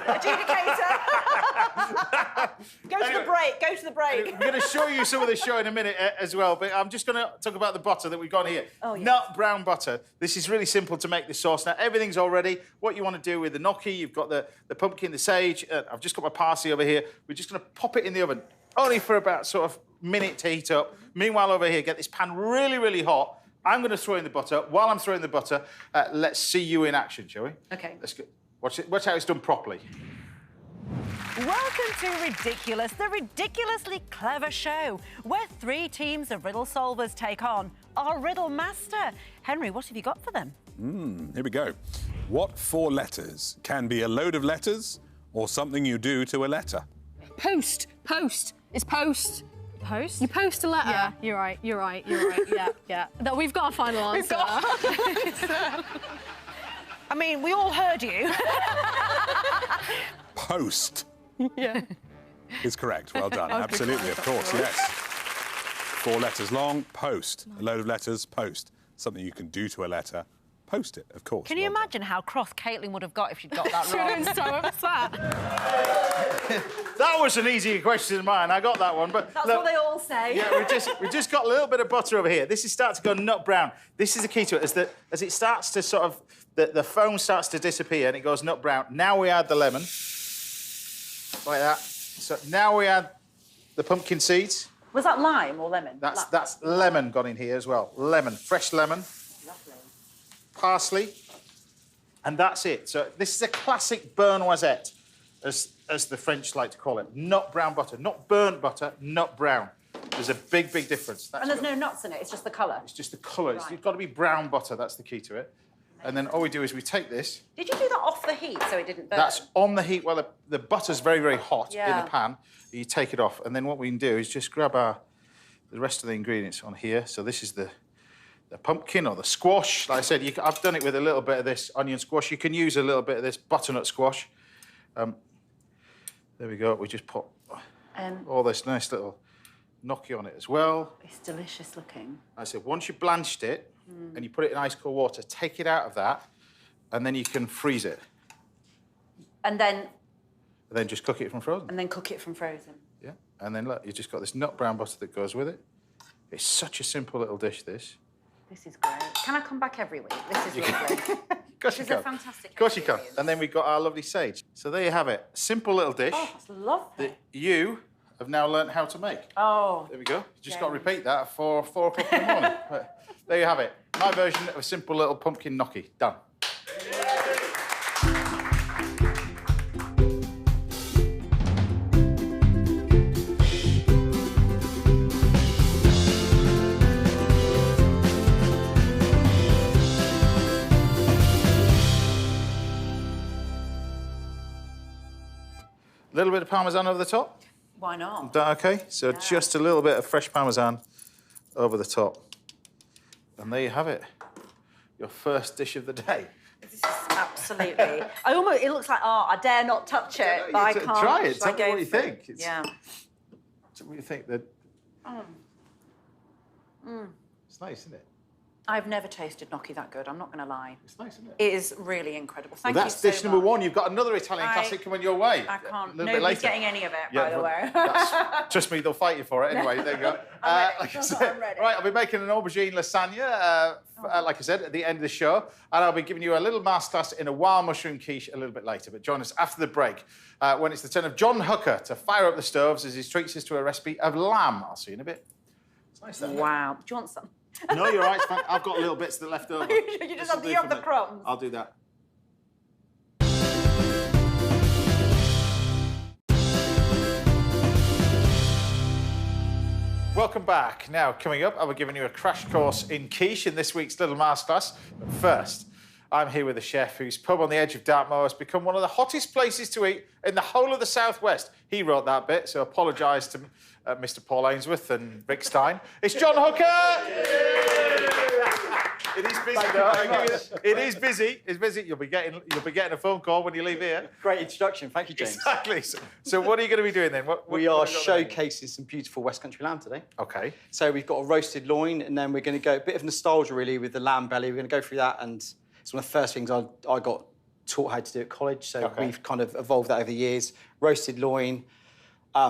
S10: Go to the break. Go to the break.
S2: I'm going to show you some of the show in a minute as well, but I'm just going to talk about the butter that we've got here.
S10: Oh, yes.
S2: Nut brown butter. This is really simple to make the sauce. Now, everything's all ready. What you want to do with the gnocchi, you've got the pumpkin, the sage. I've just got my parsley over here. We're just going to pop it in the oven, only for about sort of a minute to heat up. Meanwhile, over here, get this pan really, really hot. I'm going to throw in the butter. While I'm throwing the butter, let's see you in action, shall we?
S10: OK.
S2: Let's go. Watch how it's done properly.
S11: Welcome to Ridiculous, the ridiculously clever show, where 3 teams of riddle solvers take on our riddle master. Henry, what have you got for them?
S12: Here we go. What 4 letters can be a load of letters or something you do to a letter?
S13: Post. It's post.
S14: Post?
S13: You post a letter.
S14: Yeah, you're right. Yeah. No, we've got a final answer.
S11: I mean, we all heard you.
S12: Post.
S13: Yeah.
S12: Is correct. Well done. Absolutely, of course, yes. 4 letters long, post. A load of letters, post. Something you can do to a letter, post it, of course.
S11: Can you imagine how cross Caitlin would have got if she'd got that wrong?
S13: She would have been so upset.
S2: That was an easier question than mine. I got that one, but
S10: That's
S2: look,
S10: what they all say.
S2: Yeah, we just got a little bit of butter over here. This is starting to go nut brown. This is the key to it, as it starts to sort of the foam starts to disappear and it goes nut brown. Now we add the lemon, like that. So now we add the pumpkin seeds.
S10: Was that lime or lemon?
S2: That's lemon gone in here as well. Lemon, fresh lemon.
S10: Lovely.
S2: Parsley, and that's it. So this is a classic beurre noisette, as the French like to call it. Nut brown butter, not burnt butter, nut brown. There's a big, big difference.
S10: And there's no nuts in it, it's just the colour?
S2: It's just the colour.
S10: Right.
S2: It's got to be brown butter, that's the key to it. And then all we do is we take this.
S10: Did you do that off the heat so it didn't burn?
S2: That's on the heat while the butter's very, very hot in
S10: Yeah.
S2: the pan. You take it off, and then what we can do is just grab the rest of the ingredients on here. So this is the pumpkin or the squash. Like I said, I've done it with a little bit of this onion squash. You can use a little bit of this butternut squash. There we go. We just put all this nice little gnocchi on it as well.
S10: It's delicious looking.
S2: I said, once you blanched it and you put it in ice cold water, take it out of that, and then you can freeze it.
S10: And then
S2: just cook it from frozen.
S10: And then cook it from frozen.
S2: Yeah. And then look, you just got this nut brown butter that goes with it. It's such a simple little dish, this.
S10: This is great. Can I come back every week? This is lovely.
S2: This
S10: is a fantastic
S2: Of course you can. And then we've got our lovely sage. So there you have it. Simple little dish
S10: Oh, that's lovely.
S2: that you have now learnt how to make.
S10: Oh.
S2: There we go. You just got to repeat that for 4 o'clock in the morning. But there you have it. My version of a simple little pumpkin gnocchi. Done. A little bit of Parmesan over the top.
S10: Why not?
S2: Is that okay? So just a little bit of fresh Parmesan over the top. And there you have it. Your first dish of the day.
S10: This is absolutely... it looks like art. I dare not touch it, but I can't.
S2: Try it.
S10: So I
S2: Tell me what you
S10: go for
S2: think.
S10: it. Yeah.
S2: Tell me what you think. It's nice, isn't it?
S10: I've never tasted gnocchi that good, I'm not going to lie.
S2: It's nice, isn't it?
S10: It is really incredible. Thank you
S2: That's
S10: so
S2: dish number
S10: much.
S2: 1. You've got another Italian classic coming your way.
S10: I can't.
S2: A little bit
S10: Nobody's
S2: later.
S10: getting any of it, by the way.
S2: Trust me, they'll fight you for it anyway. There you go. Like I said, right, I'll be making an aubergine lasagna, like I said, at the end of the show. And I'll be giving you a little masterclass in a wild mushroom quiche a little bit later. But join us after the break when it's the turn of John Hooker to fire up the stoves as he treats us to a recipe of lamb. I'll see you in a bit. It's nice, that.
S10: Wow. Do you want some?
S2: No, you're right. It's fine. I've got little bits that are left over.
S10: You just have the crumbs.
S2: I'll do that. Welcome back. Now, coming up, I'll be giving you a crash course in quiche in this week's little masterclass. But first, I'm here with a chef whose pub on the edge of Dartmoor has become one of the hottest places to eat in the whole of the Southwest. He wrote that bit, so apologise to Mr. Paul Ainsworth and Rick Stein. It's John Hooker! It is busy, though. It is busy. It's busy. You'll be getting a phone call when you leave here.
S3: Great introduction. Thank you, James.
S2: Exactly. So what are you going to be doing then?
S3: We are showcasing some beautiful West Country lamb today.
S2: OK.
S3: So we've got a roasted loin, and then we're going to go a bit of nostalgia, really, with the lamb belly. We're going to go through that, and it's one of the first things I got taught how to do at college. So we've kind of evolved that over the years. Roasted loin,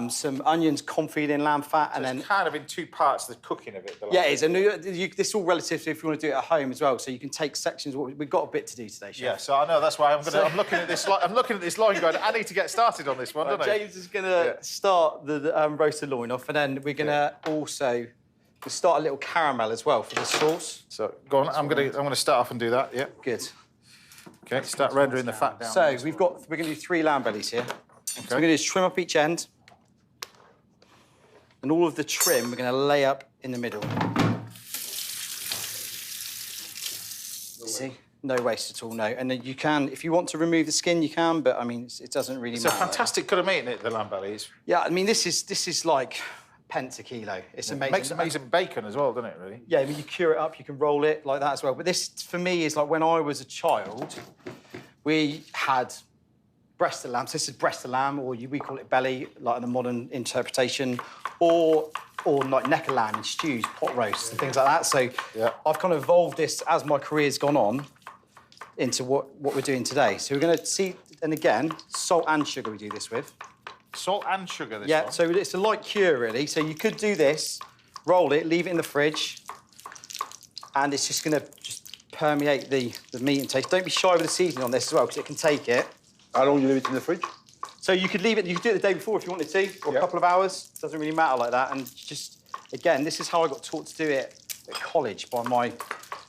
S3: some onions confit in lamb fat,
S2: So
S3: and then
S2: it's kind of in 2 parts, the cooking of it.
S3: yeah, it is. And this is all relative to if you want to do it at home as well. So you can take sections. We've got a bit to do today, Chef.
S2: Yeah, so I know that's why I'm looking at this. I'm looking at this loin going, I need to get started on this one, don't I?
S3: James is going to start the roasted loin off, and then we're going to also start a little caramel as well for the sauce.
S2: So go on. I'm going to start off and do that. Yeah.
S3: Good.
S2: Okay. Start rendering the fat down.
S3: So we're going to do 3 lamb bellies here. Okay. So we're going to just trim up each end. And all of the trim we're going to lay up in the middle. See? No waste at all, no. And then you can, if you want to remove the skin, you can, but I mean, it doesn't really matter.
S2: It's a fantastic cut of meat, isn't it, the lamb belly is?
S3: Yeah, I mean, this is like pence a kilo. It's amazing.
S2: Makes amazing bacon as well, doesn't it, really?
S3: Yeah, I mean, you cure it up, you can roll it like that as well. But this, for me, is like when I was a child, we had breast of lamb. So this is breast of lamb, or we call it belly, like in the modern interpretation, or like neck of lamb in stews, pot roasts, and things like that. So I've kind of evolved this as my career's gone on into what we're doing today. So we're going to see, and again, salt and sugar we do this with.
S2: Salt and sugar, this
S3: Yeah,
S2: one.
S3: so it's a light cure, really. So you could do this, roll it, leave it in the fridge, and it's just going to just permeate the meat and taste. Don't be shy with the seasoning on this as well, because it can take it.
S15: How long do you leave it in the fridge?
S3: So you could leave it, you could do it the day before if you wanted to, or a couple of hours. It doesn't really matter like that. And just, again, this is how I got taught to do it at college by my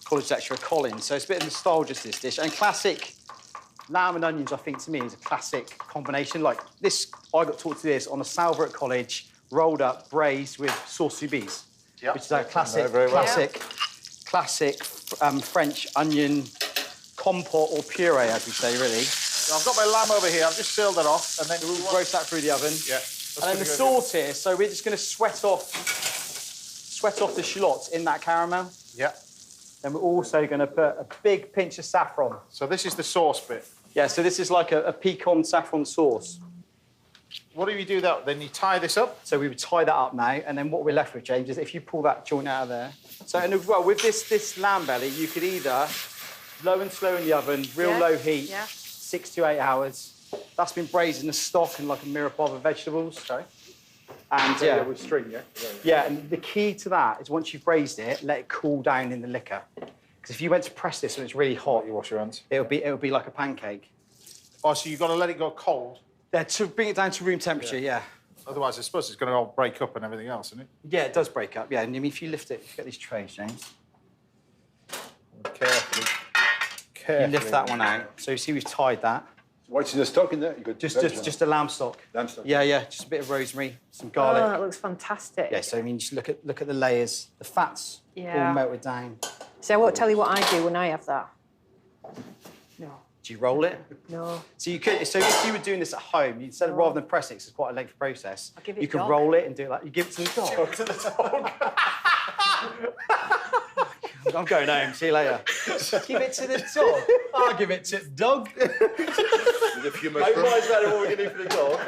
S3: college lecturer, Colin. So it's a bit of nostalgia to this dish. And classic lamb and onions, I think, to me, is a classic combination. Like this, I got taught to do this on a salver at college, rolled up, braised with sauce soubise, which is a classic, classic French onion compote or puree, as we say, really.
S2: I've got my lamb over here. I've just sealed it off, and then
S3: we'll roast that through the oven.
S2: Yeah.
S3: And then the sauce here. So we're just going to sweat off the shallots in that caramel.
S2: Yeah.
S3: Then we're also going to put a big pinch of saffron.
S2: So this is the sauce bit.
S3: Yeah. So this is like a pecan saffron sauce.
S2: What do you do that? Then you tie this up.
S3: So we would tie that up now, and then what we're left with, James, is if you pull that joint out of there. So and as well with this lamb belly, you could either low and slow in the oven, real low heat. 6 to 8 hours. That's been braised in the stock and like a mirepoix of vegetables.
S2: Okay.
S3: And
S15: with string,
S3: yeah, and the key to that is once you've braised it, let it cool down in the liquor. Because if you went to press this and it's really hot,
S2: you wash your hands.
S3: It'll be like a pancake.
S2: Oh, so you've got to let it go cold.
S3: Yeah, to bring it down to room temperature. Yeah.
S2: Otherwise, I suppose it's going to all break up and everything else, isn't it?
S3: Yeah, it does break up. Yeah, and I mean, if you lift it, if you get these trays, James.
S2: Carefully.
S3: You lift that one out. So you see, we've tied that.
S15: What's in the stock in there? You got
S3: Just a lamb stock.
S15: Lamb stock.
S3: Yeah, just a bit of rosemary, some garlic.
S13: Oh, that looks fantastic.
S3: Yeah, so I mean, just look at the layers. The fat's all melted down.
S13: So I won't tell you what I do when I have that. No.
S3: Do you roll it?
S13: No.
S3: So you could. So if you were doing this at home, instead of rather than pressing, 'cause it's quite a lengthy process.
S13: I'll give it
S3: you could
S13: dog.
S3: roll it and do it like you give it to the dog.
S2: To the dog.
S3: I'm going home. See you later. Give it to the dog. I'll give it to the dog.
S15: With a few mushrooms.
S3: Otherwise, better what we're going to do for the dog.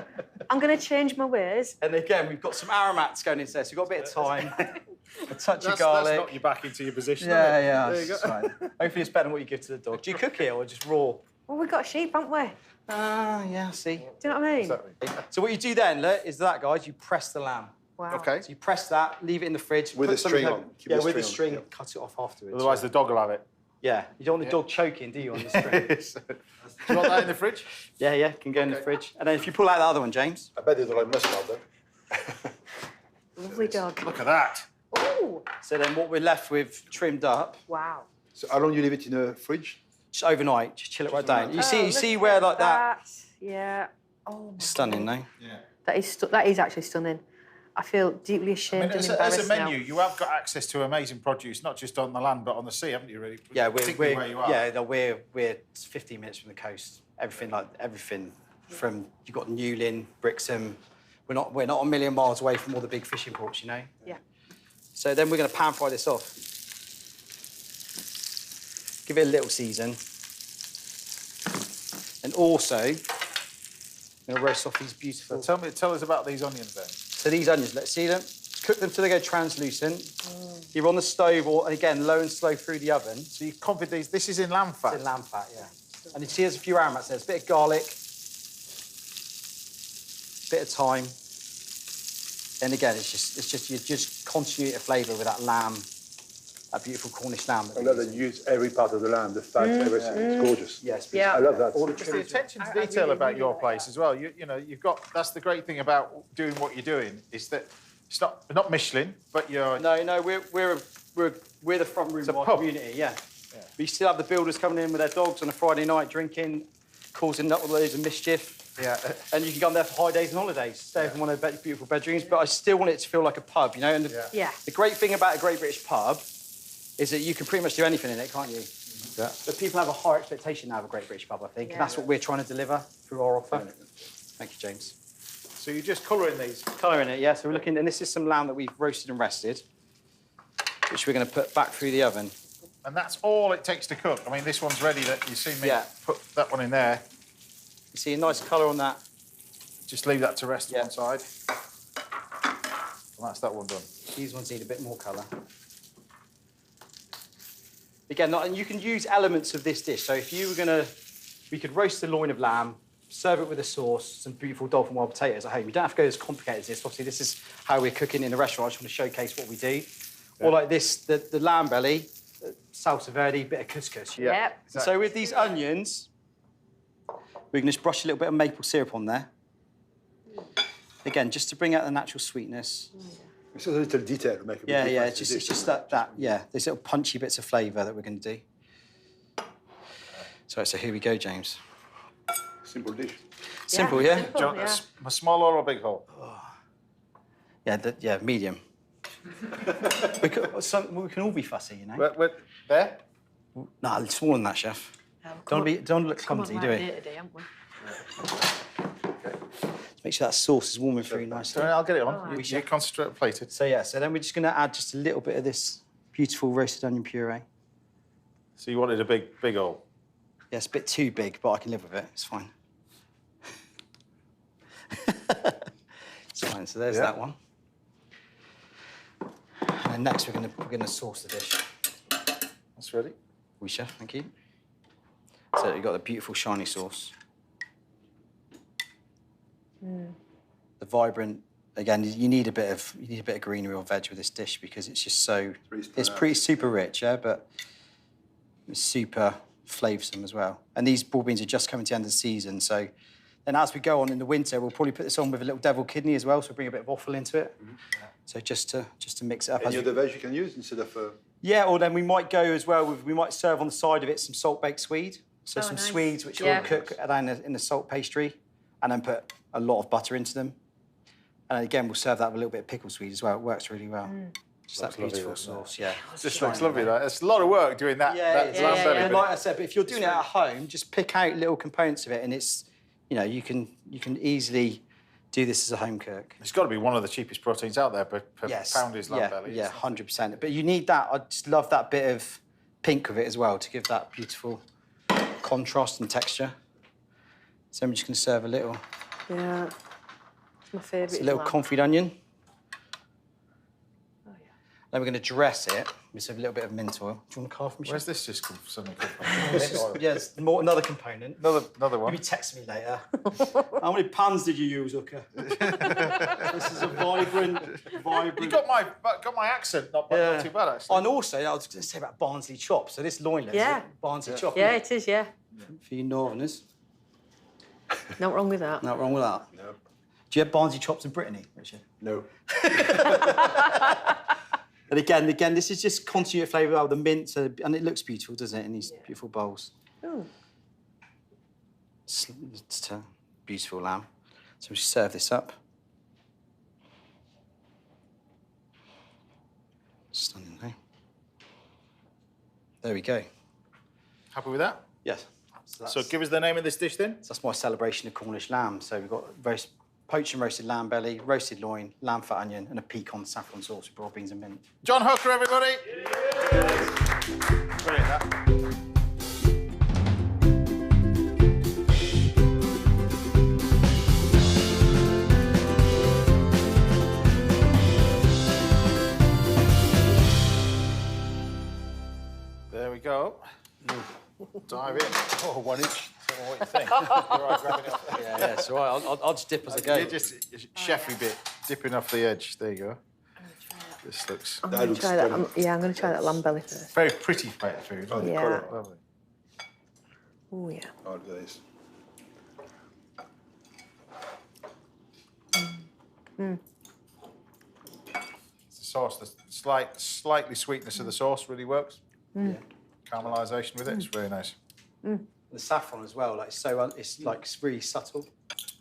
S13: I'm going to change my ways.
S3: And again, we've got some aromats going into there, so we've got a bit of time. A touch of garlic.
S2: That's knocked you back into your position.
S3: Yeah.
S2: There you go.
S3: Right. Hopefully, it's better than what you give to the dog. Do you cook it or just raw?
S13: Well, we've got sheep, haven't we?
S3: Yeah. See.
S13: Do you know what I mean?
S3: So what you do then is that, guys. You press the lamb.
S13: Wow.
S2: Okay.
S3: So you press that, leave it in the fridge.
S15: With
S3: put
S15: the string
S3: something
S15: on. Keep
S3: Yeah,
S15: the
S3: with the
S15: string
S3: string.
S15: on.
S3: Cut it off afterwards.
S2: Otherwise, the dog will have it.
S3: Yeah. You don't want the dog choking, do you, on the string?
S2: Do you want that in the fridge?
S3: Yeah, can go in the fridge. And then if you pull out the other one, James.
S15: I bet they don't like mustard, then.
S13: Lovely dog.
S2: Look at that.
S13: Ooh.
S3: So then what we're left with trimmed up.
S13: Wow.
S15: So how long do you leave it in the fridge?
S3: Just overnight, just chill it right down. You
S13: Oh,
S3: see
S13: look
S3: where
S13: at
S3: like that?
S13: Yeah. Oh, my
S3: Stunning,
S13: God.
S3: no?
S2: Yeah.
S13: That is actually stunning. I feel deeply ashamed and
S2: as
S13: embarrassed
S2: a menu,
S13: now.
S2: you have got access to amazing produce, not just on the land, but on the sea, haven't you, really?
S3: Yeah,
S2: Particularly where you are.
S3: we're 15 minutes from the coast. Everything from you've got Newlyn, Brixham. We're not a million miles away from all the big fishing ports, you know.
S13: Yeah.
S3: So then we're going to pan fry this off. Give it a little season, and also I'm going to roast off these beautiful.
S2: So tell us about these onions then.
S3: So these onions, let's see them. Cook them till they go translucent. You're on the stove, or again, low and slow through the oven.
S2: So you confit these. This is in lamb fat.
S3: It's in lamb fat, yeah. And you see there's a few aromats there. There's a bit of garlic, bit of thyme. And again, you're just continuing a flavour with that lamb, that beautiful Cornish lamb.
S15: I love that you use every part of the lamb, the fat, everything. It's gorgeous.
S3: Yes,
S13: Yeah.
S15: I love that.
S2: Just the attention to detail about your place as well. You know, you've got. That's the great thing about doing what you're doing is that it's not Michelin, but you're.
S3: No, we're the front room of our community, yeah. But you still have the builders coming in with their dogs on a Friday night drinking, causing loads of mischief.
S2: Yeah.
S3: And you can go there for high days and holidays, stay in one of the beautiful bedrooms. But I still want it to feel like a pub, you know. And the great thing about a Great British pub is that you can pretty much do anything in it, can't you?
S2: Yeah.
S3: But people have a higher expectation now of a Great British pub, I think, and that's what we're trying to deliver through our offer. Thank you, James.
S2: So you're just colouring these.
S3: Colouring it, yeah. So we're looking, and this is some lamb that we've roasted and rested, which we're going to put back through the oven.
S2: And that's all it takes to cook. I mean, this one's ready. That you see me put that one in there.
S3: You see a nice colour on that.
S2: Just leave that to rest on one side. And that's that one done.
S3: These ones need a bit more colour. Again, and you can use elements of this dish. So if you were we could roast the loin of lamb, serve it with a sauce, some beautiful dolphin wild potatoes at home. You don't have to go as complicated as this. Obviously, this is how we're cooking in a restaurant. I just want to showcase what we do. Or like this, the lamb belly, salsa verde, bit of couscous.
S10: Yeah. Yep.
S3: Exactly. So with these onions, we can just brush a little bit of maple syrup on there. Again, just to bring out the natural sweetness.
S15: It's a little detail to make a big
S3: Yeah,
S15: difference.
S3: it's just that, yeah, these little punchy bits of flavour that we're going to do. So here we go, James.
S15: Simple dish.
S3: Simple, yeah?
S10: simple,
S2: John,
S10: yeah.
S2: a small or a big hole?
S3: Yeah, medium. we can all be fussy, you know.
S2: There?
S3: No, smaller than that, chef. Don't look clumsy, do it? Make sure that sauce is warming through nicely.
S2: I'll get it on. You concentrate plated.
S3: So yeah, so then we're just going to add just a little bit of this beautiful roasted onion puree.
S2: So you wanted a big hole?
S3: Yeah, it's a bit too big, but I can live with it. It's fine. It's fine. So there's that one. And then next we're gonna sauce the dish.
S2: That's ready.
S3: Oui, chef. Thank you. So you've got the beautiful shiny sauce. The vibrant. Again, you need a bit of greenery or veg with this dish because it's just so. It's pretty super rich, yeah, but it's super flavoursome as well. And these broad beans are just coming to the end of the season, so then as we go on in the winter, we'll probably put this on with a little devil kidney as well, so bring a bit of offal into it. So just to mix it up.
S15: Any other veg you can use instead of...
S3: Yeah, or then we might go as well with, we might serve on the side of it some salt-baked swede. So some
S10: nice.
S3: swedes which we'll cook down in the salt pastry and then put a lot of butter into them. And again, we'll serve that with a little bit of pickled swede as well. It works really well. Just that beautiful sauce, yeah.
S2: Just looks lovely, that. It's a lot of work doing that. Lamb belly.
S3: And like I said, but if you're doing it at home, just pick out little components of it, and it's, you know, you can easily do this as a home cook.
S2: It's got to be one of the cheapest proteins out there per pound is lamb belly.
S3: Yeah, 100%. But you need that. I just love that bit of pink with it as well to give that beautiful contrast and texture. So I'm just going to serve a little.
S13: Yeah, it's my favourite.
S3: It's a little confit onion. Then we're going to dress it with a little bit of mint oil. Do you want to carve from me?
S2: Where's this just suddenly come from?
S3: Yes, another component.
S2: Another one.
S3: Maybe text me later. How many pans did you use, Uka? This is a vibrant.
S2: You got my accent, not too bad, actually.
S3: And also, I was going to say about Barnsley chops. So this loinlet, Barnsley chop.
S13: Yeah, it is, yeah.
S3: For you Northerners.
S13: Not wrong with that.
S3: Not wrong with that. No. Do you have Barnsley chops in Brittany, Richard?
S15: No.
S3: And again, this is just continuity flavour with the mint, and it looks beautiful, doesn't it, in these beautiful bowls.
S13: Ooh.
S3: It's a beautiful lamb. So we serve this up. Stunning, eh? There we go.
S2: Happy with that?
S3: Yes.
S2: So give us the name of this dish then.
S3: So that's my celebration of Cornish lamb. So we've got poached and roasted lamb belly, roasted loin, lamb fat onion, and a pecan saffron sauce with broad beans and mint.
S2: John Hooker, everybody. Brilliant, that. There we go. Dive in. Oh, 1 inch. Tell me what you think. You're right, grabbing it off.
S3: Yeah, it's all right. I'll just dip as I go.
S2: You're just a chefy bit, dipping off the edge. There you go. This looks...
S13: I'm going to try that. I'm going to try that lamb belly first.
S2: Very pretty plate of food.
S13: Oh, yeah.
S2: Lovely.
S13: Oh, yeah.
S15: Oh, look at this.
S2: The sauce, the slightly sweetness of the sauce really works.
S3: Yeah.
S2: Caramelisation with it, it's really nice.
S3: The saffron as well, like it's really subtle.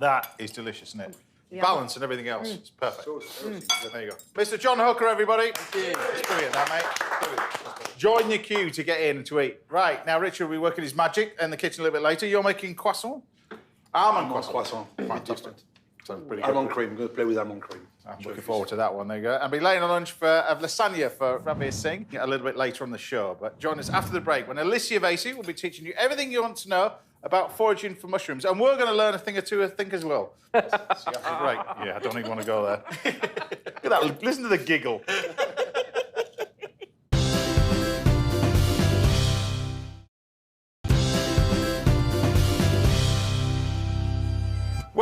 S2: That is delicious, isn't it?
S3: Yeah.
S2: Balance and everything else. It's perfect. There you go. Mr. John Hooker, everybody. Thank you. It's brilliant, that, mate. Brilliant. Join your queue to get in and to eat. Right, now Richard will be working his magic in the kitchen a little bit later. You're making croissant? Almond croissant. Fantastic.
S15: Almond cream. I'm going to play with almond cream.
S2: I'm looking forward to that one. There you go. And be laying a lunch of lasagna for Ranvir Singh a little bit later on the show. But join us after the break when Alysia Vasey will be teaching you everything you want to know about foraging for mushrooms. And we're going to learn a thing or two, I think, as well. See you after the break. Yeah, I don't even want to go there. Look at that. Listen to the giggle.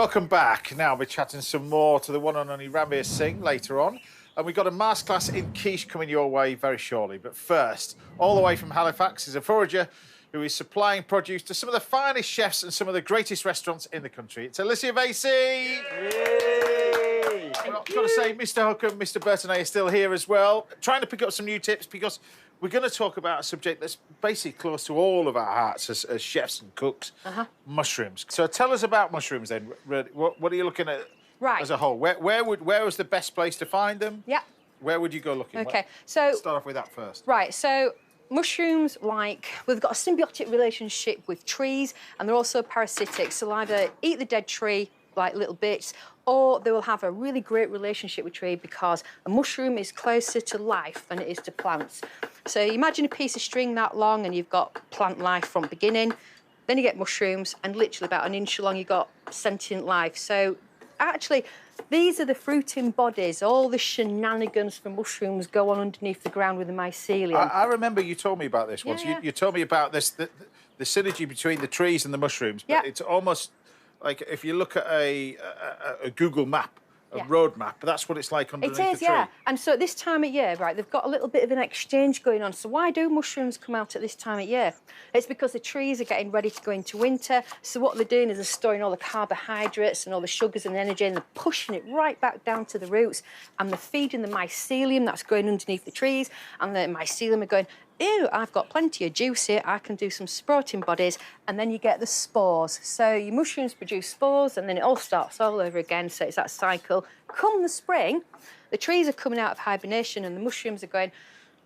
S2: welcome back. Now we're chatting some more to the one and only Ranvir Singh later on. And we've got a masterclass in quiche coming your way very shortly. But first, all the way from Halifax is a forager who is supplying produce to some of the finest chefs and some of the greatest restaurants in the country. It's Alysia Vasey. Well, I've got to say, Mr. Hookham, Mr. Bertinet are still here as well, trying to pick up some new tips because we're going to talk about a subject that's basically close to all of our hearts as chefs and cooks, mushrooms. So tell us about mushrooms then. What are you looking at as a whole? Where was the best place to find them?
S13: Yeah.
S2: Where would you go looking?
S13: Okay, so...
S2: Start off with that first.
S13: Right, so mushrooms, we've got a symbiotic relationship with trees, and they're also parasitic. So they'll either eat the dead tree, like little bits, or they will have a really great relationship with tree because a mushroom is closer to life than it is to plants. So you imagine a piece of string that long and you've got plant life from beginning, then you get mushrooms, and literally about an inch long you've got sentient life. So actually, these are the fruiting bodies. All the shenanigans for mushrooms go on underneath the ground with the mycelium.
S2: I remember you told me about this once.
S13: Yeah.
S2: You told me about this, the synergy between the trees and the mushrooms. But it's almost like if you look at a Google map, a road map, that's what it's like underneath the tree.
S13: And so at this time of year, right, they've got a little bit of an exchange going on. So why do mushrooms come out at this time of year? It's because the trees are getting ready to go into winter. So what they're doing is they're storing all the carbohydrates and all the sugars and energy, and they're pushing it right back down to the roots, and they're feeding the mycelium that's growing underneath the trees, and the mycelium are going, ew, I've got plenty of juice here, I can do some sprouting bodies, and then you get the spores. So your mushrooms produce spores, and then it all starts all over again, so it's that cycle. Come the spring, the trees are coming out of hibernation, and the mushrooms are going,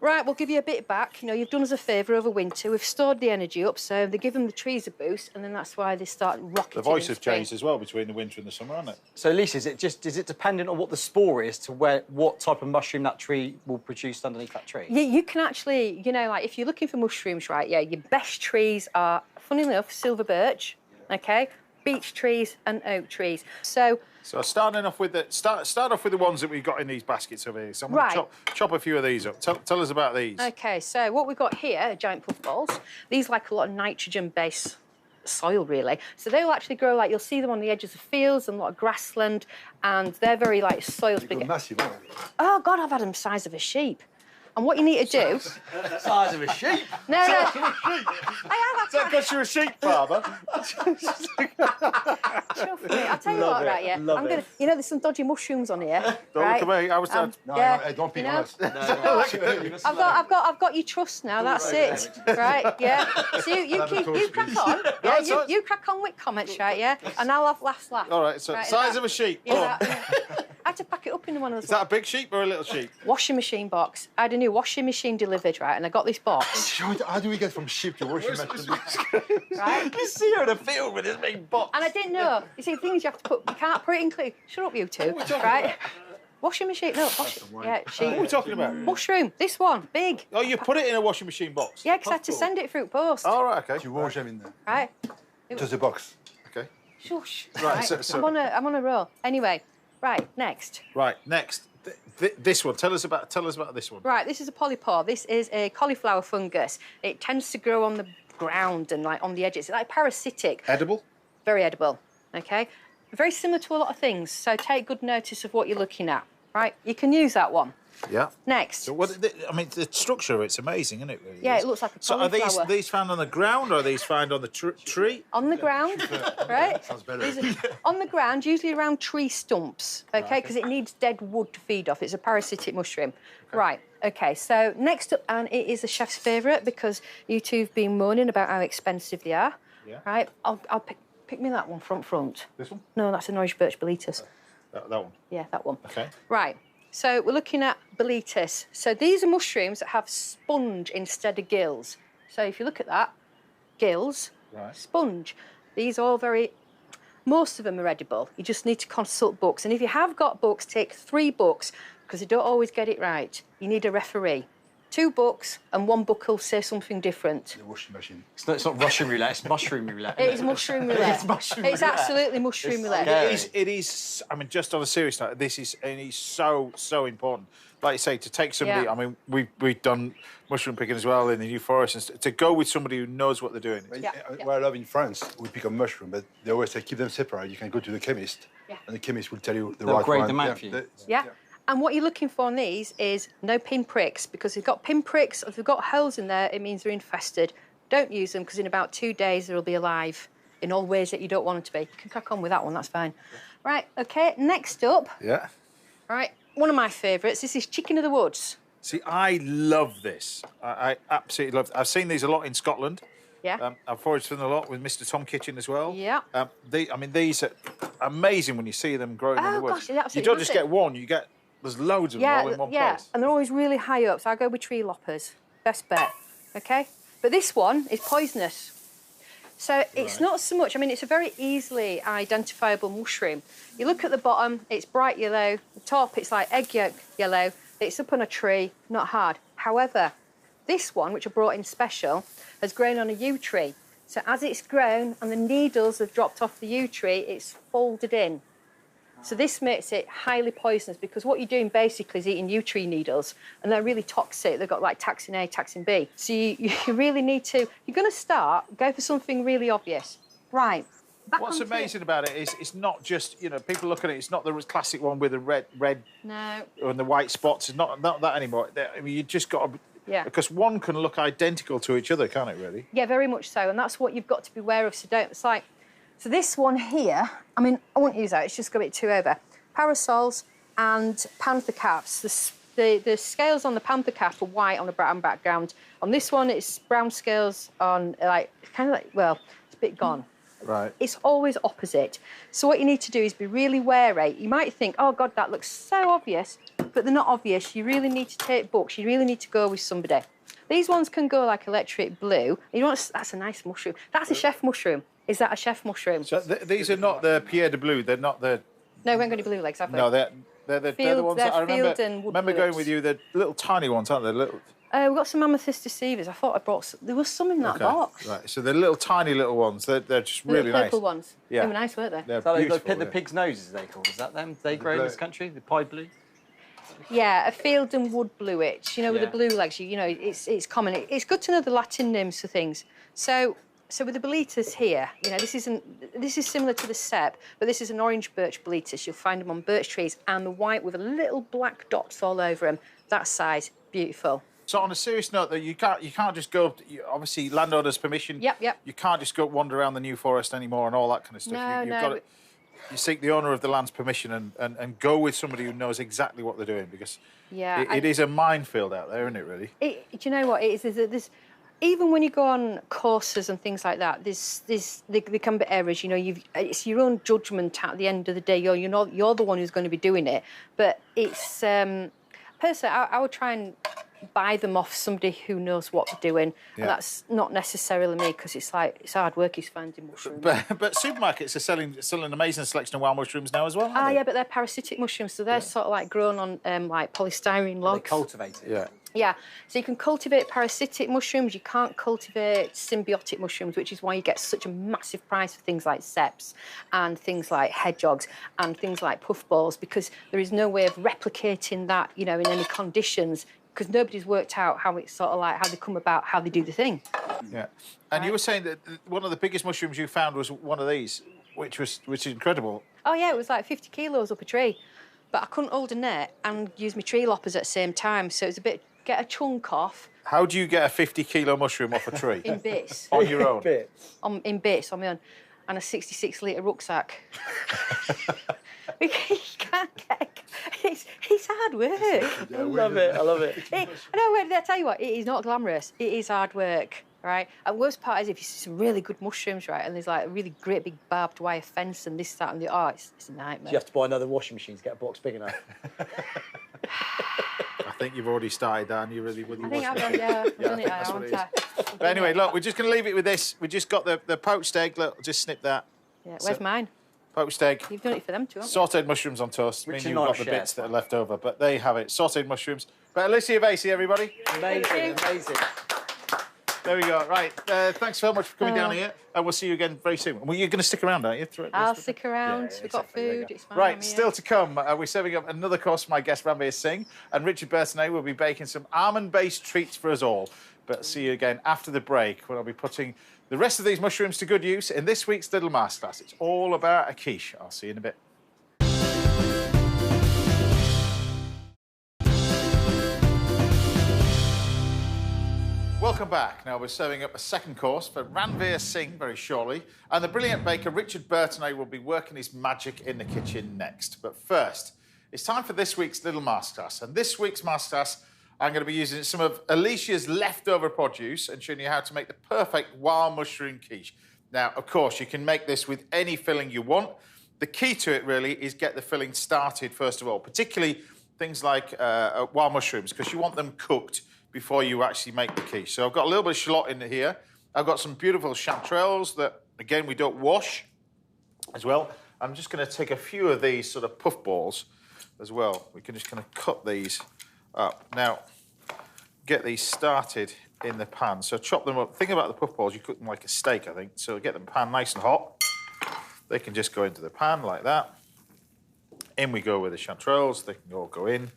S13: right, we'll give you a bit back. You know, you've done us a favour over winter. We've stored the energy up, so they give them the trees a boost, and then that's why they start rocketing.
S2: The voice has changed as well between the winter and the summer, hasn't it?
S3: So, Lisa, is it dependent on what the spore is to what type of mushroom that tree will produce underneath that tree?
S13: Yeah, you can actually, you know, like if you're looking for mushrooms, right, your best trees are, funnily enough, silver birch, okay, beech trees and oak trees. So
S2: starting off with start off with the ones that we've got in these baskets over here. So I'm going to chop a few of these up. Tell us about these.
S13: Okay, so what we've got here are giant puffballs. These like a lot of nitrogen-based soil, really. So they will actually grow like, you'll see them on the edges of fields and a lot of grassland, and they're very like soil.
S15: Massive, aren't they?
S13: Oh God, I've had them size of a sheep. And what you need to do...
S3: Size of a sheep?
S13: No.
S2: Is that because you're a sheep farmer?
S13: I'll tell you what, right, yeah. I'm gonna, you know, there's some dodgy mushrooms on here.
S2: Don't
S13: right?
S2: look at me. I was
S15: don't pick on us.
S13: I've got your trust now. That's it, right? Yeah. So you crack on. Yeah, you crack on with comments, right? Yeah. And I'll have laughs.
S2: All right. So size of a sheep.
S13: I had to pack it up in one of those.
S2: Is that a big sheep or a little sheep?
S13: Washing machine box. I had a new washing machine delivered, right? And I got this box.
S15: How do we get from sheep to washing machine?
S13: Right?
S3: You see her in a field with this big box.
S13: And I didn't know. You see, the thing is you have to you can't put it in clean. Shut up, you two. Right? Washing machine, no, sheep.
S2: What are we talking about?
S13: Mushroom, this one, big.
S2: Oh, you put it in a washing machine box?
S13: Yeah, because I had to send it through post.
S2: Oh, right, OK.
S15: You wash them in there?
S13: Right.
S15: Just a box.
S2: OK.
S13: Shush.
S2: Right, so
S13: I'm on a roll. Anyway, right, next.
S2: Right, next. This one. Tell us about this one.
S13: Right, this is a polypore. This is a cauliflower fungus. It tends to grow on the ground and like on the edges. It's like parasitic.
S2: Edible?
S13: Very edible. OK. Very similar to a lot of things. So take good notice of what you're looking at. Right, you can use that one.
S2: Yeah.
S13: Next.
S2: So I mean, the structure of it's amazing, isn't it? Really?
S13: Yeah, it looks like a cauliflower.
S2: So are these found on the ground, or are these found on the tree?
S13: On the ground, right?
S15: Sounds better.
S13: On the ground, usually around tree stumps, okay? Because it needs dead wood to feed off. It's a parasitic mushroom. Okay. Right, okay, so next up, and it is the chef's favourite because you two have been moaning about how expensive they are.
S2: Yeah.
S13: Right, I'll pick me that one front.
S2: This one?
S13: No, that's an orange birch boletus.
S2: That one?
S13: Yeah, that one.
S2: Okay.
S13: Right. So we're looking at boletus. So these are mushrooms that have sponge instead of gills. So if you look at that, gills, sponge. These are all most of them are edible. You just need to consult books. And if you have got books, take 3 books because you don't always get it right. You need a referee. 2 books, and one book will say something different.
S15: The washing machine.
S3: It's not Russian roulette, it's mushroom roulette.
S13: It is mushroom roulette.
S3: It's mushroom
S13: It's
S3: roulette.
S13: absolutely mushroom roulette.
S2: It is. I mean, just on a serious note, this is so important. Like you say, to take somebody.
S13: Yeah.
S2: I mean, we've done mushroom picking as well in the New Forest, and to go with somebody who knows what they're doing.
S15: What I love in France, we pick a mushroom, but they always say keep them separate. You can go to the chemist, and the chemist will tell you the
S3: They'll
S15: right
S3: grade
S15: one.
S3: them out for you.
S13: Yeah. And what you're looking for on these is no pin pricks, because if they've got pin pricks, if they've got holes in there, it means they're infested. Don't use them, because in about 2 days they'll be alive in all ways that you don't want them to be. You can crack on with that one, that's fine. Right, OK, next up.
S2: Yeah.
S13: Right, one of my favourites. This is Chicken of the Woods.
S2: See, I love this. I absolutely love it. I've seen these a lot in Scotland.
S13: Yeah.
S2: I've foraged for them a lot with Mr. Tom Kitchen as well.
S13: Yeah.
S2: I mean, these are amazing when you see them growing in the woods.
S13: Gosh, they're absolutely
S2: You don't just
S13: massive.
S2: get one, you get... There's loads of them all in one place.
S13: And they're always really high up, so I go with tree loppers. Best bet, OK? But this one is poisonous. So it's not so much, I mean, it's a very easily identifiable mushroom. You look at the bottom, it's bright yellow. The top, it's like egg yolk yellow. It's up on a tree, not hard. However, this one, which I brought in special, has grown on a yew tree. So as it's grown and the needles have dropped off the yew tree, it's folded in. So this makes it highly poisonous, because what you're doing basically is eating yew tree needles, and they're really toxic. They've got like taxin A, taxin B. So you really need to, you're going to go for something really obvious. Right.
S2: What's amazing about it is it's not just, you know, people look at it, it's not the classic one with the red
S13: no.
S2: and the white spots. It's not that anymore. I mean, you just got to...
S13: Yeah.
S2: Because one can look identical to each other, can't it, really?
S13: Yeah, very much so, and that's what you've got to be aware of. So don't, it's like, so this one here, I mean, I won't use that, it's just got a bit too over. Parasols and panther caps. The scales on the panther cap are white on a brown background. On this one, it's brown scales on, like, kind of like, well, it's a bit gone.
S2: Right.
S13: It's always opposite. So what you need to do is be really wary. You might think, oh, God, that looks so obvious, but they're not obvious. You really need to take books. You really need to go with somebody. These ones can go like electric blue. You know what? That's a nice mushroom. That's a chef mushroom. Is that a chef mushroom?
S2: So these are not the Pierre de Bleu. They're not the...
S13: No, we haven't got any blue legs, have we?
S2: No, they're the ones that I remember going with you. The little tiny ones, aren't they? Little...
S13: We've got some amethyst deceivers. I thought I brought some. There was some in that box.
S2: Right, so they're little tiny little ones. They're just really nice.
S13: Purple ones.
S2: Yeah.
S13: They were nice, weren't they?
S2: They're
S3: So
S2: beautiful,
S3: the pig's noses, they called. Is that them? They grow in this country? The pied blue?
S13: Yeah, a field and wood bluet. You know, with the blue legs, you know, it's common. It's good to know the Latin names for things. So with the boletus here, you know, this is similar to the cep, but this is an orange birch boletus. You'll find them on birch trees, and the white with a little black dots all over them. That size, beautiful.
S2: So on a serious note, though, you can't just go. Obviously, landowners' permission.
S13: Yep.
S2: You can't just go wander around the New Forest anymore and all that kind of stuff.
S13: No,
S2: You've
S13: no.
S2: got to, you seek the owner of the land's permission and go with somebody who knows exactly what they're doing, because it is a minefield out there, isn't it? Really.
S13: Do you know what it is? There's even when you go on courses and things like that, there can be errors. You know, it's your own judgment at the end of the day. You're the one who's going to be doing it. But it's personally, I would try and buy them off somebody who knows what they're doing.
S2: Yeah.
S13: And that's not necessarily me, because it's hard work is finding mushrooms.
S2: But supermarkets are selling an amazing selection of wild mushrooms now as well. Aren't they?
S13: Yeah, but they're parasitic mushrooms, so they're sort of like grown on like polystyrene logs.
S3: They cultivate it.
S2: Yeah.
S13: Yeah, so you can cultivate parasitic mushrooms, you can't cultivate symbiotic mushrooms, which is why you get such a massive price for things like ceps and things like hedgehogs and things like puffballs, because there is no way of replicating that, you know, in any conditions, because nobody's worked out how it's sort of like, how they come about, how they do the thing.
S2: Yeah. And you were saying that one of the biggest mushrooms you found was one of these, which is incredible.
S13: Oh, yeah, it was like 50 kilos up a tree. But I couldn't hold a net and use my tree loppers at the same time, so it was a bit... Get a chunk off.
S2: How do you get a 50-kilo mushroom off a tree?
S13: In bits.
S2: On your own?
S13: In bits, on my own. And a 66-litre rucksack. You can't get... It's hard work.
S3: I love it.
S13: I know, I tell you what, it is not glamorous. It is hard work, right? And worst part is if you see some really good mushrooms, right, and there's like a really great big barbed wire fence and this, that, and the... Oh, it's a nightmare.
S3: Do you have to buy another washing machine to get a box big enough?
S2: I think you've already started, Dan. You really with your
S13: I think
S2: washing
S13: I've
S2: machine.
S13: done, I've done it now,
S2: that's what it
S13: haven't
S2: is.
S13: I?
S2: But anyway, look, we're just going to leave it with this. We just got the poached egg. Look, just snip that.
S13: Yeah, where's mine?
S2: Poached egg.
S13: You've done it for them too, haven't you?
S2: Sautéed mushrooms on toast.
S3: Rich
S2: Meaning
S3: and
S2: you've
S3: not
S2: got the
S3: shared.
S2: bits that are left over, but there you have it. Sautéed mushrooms. But Alysia Vasey, everybody.
S3: Amazing, amazing.
S2: There we go. Right. Thanks so much for coming down here, and we'll see you again very soon. Well, you're going to stick around, aren't you?
S13: I'll stick around. We've got food. It's fine.
S2: Right, still to come. We're serving up another course for my guest, Ranvir Singh, and Richard Bertinet will be baking some almond-based treats for us all. But see you again after the break, when I'll be putting the rest of these mushrooms to good use in this week's Little Masterclass. It's all about a quiche. I'll see you in a bit. Welcome back. Now we're serving up a second course for Ranvir Singh very shortly, and the brilliant baker Richard Bertinet will be working his magic in the kitchen next. But first, it's time for this week's Little Masterclass, and this week's Masterclass I'm going to be using some of Alysia's leftover produce and showing you how to make the perfect wild mushroom quiche. Now, of course, you can make this with any filling you want. The key to it really is get the filling started first of all, particularly things like wild mushrooms, because you want them cooked before you actually make the quiche. So I've got a little bit of shallot in here. I've got some beautiful chanterelles that, again, we don't wash as well. I'm just going to take a few of these sort of puff balls as well. We can just kind of cut these up. Now, get these started in the pan. So chop them up. Think about the puff balls. You cook them like a steak, I think. So get them pan nice and hot. They can just go into the pan like that. In we go with the chanterelles. They can all go in.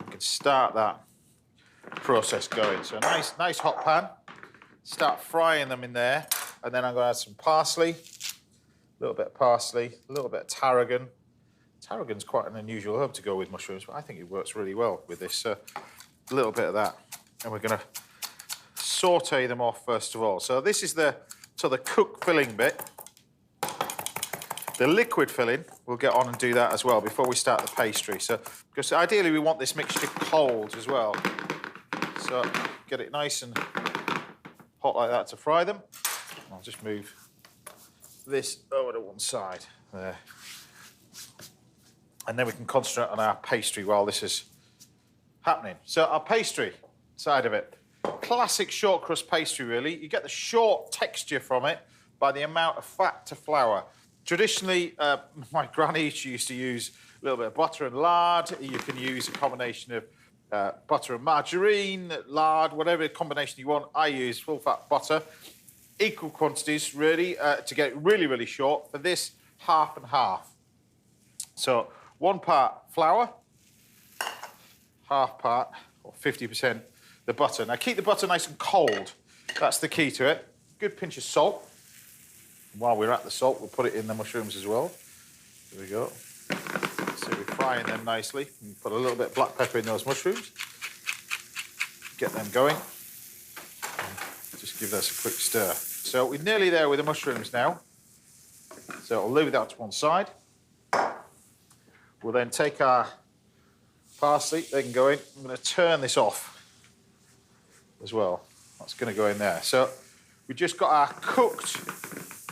S2: We can start that process going. So nice hot pan. Start frying them in there. And then I'm going to add some parsley, a little bit of parsley, a little bit of tarragon. Tarragon's quite an unusual herb to go with mushrooms, but I think it works really well with this. A little bit of that. And we're going to saute them off first of all. So this is the cooked filling bit. The liquid filling, we'll get on and do that as well before we start the pastry. So, because ideally we want this mixture cold as well. So get it nice and hot like that to fry them. I'll just move this over to one side there. And then we can concentrate on our pastry while this is happening. So our pastry side of it, classic short crust pastry really. You get the short texture from it by the amount of fat to flour. Traditionally, my granny, she used to use a little bit of butter and lard. You can use a combination of butter and margarine, lard, whatever combination you want. I use full fat butter. Equal quantities really to get it really, really short. For this, half and half. So 1 part flour, half part, or 50% the butter. Now keep the butter nice and cold. That's the key to it. Good pinch of salt. While we're at the salt, we'll put it in the mushrooms as well. There we go. So we're frying them nicely. And put a little bit of black pepper in those mushrooms. Get them going. Just give this a quick stir. So we're nearly there with the mushrooms now. So I'll leave that to one side. We'll then take our parsley, they can go in. I'm going to turn this off as well. That's going to go in there. So we just got our cooked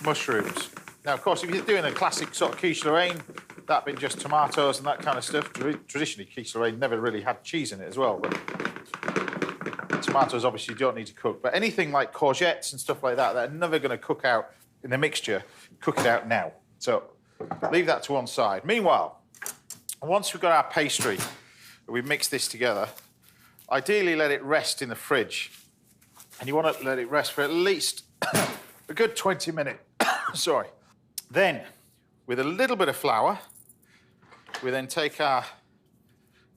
S2: mushrooms. Now, of course, if you're doing a classic sort of quiche Lorraine, that being just tomatoes and that kind of stuff, traditionally quiche Lorraine never really had cheese in it as well, but tomatoes obviously you don't need to cook. But anything like courgettes and stuff like that, they're never going to cook out in the mixture, cook it out now. So leave that to one side. Meanwhile, once we've got our pastry, we mix this together, ideally let it rest in the fridge. And you want to let it rest for at least a good 20 minutes. Sorry. Then, with a little bit of flour, we then take our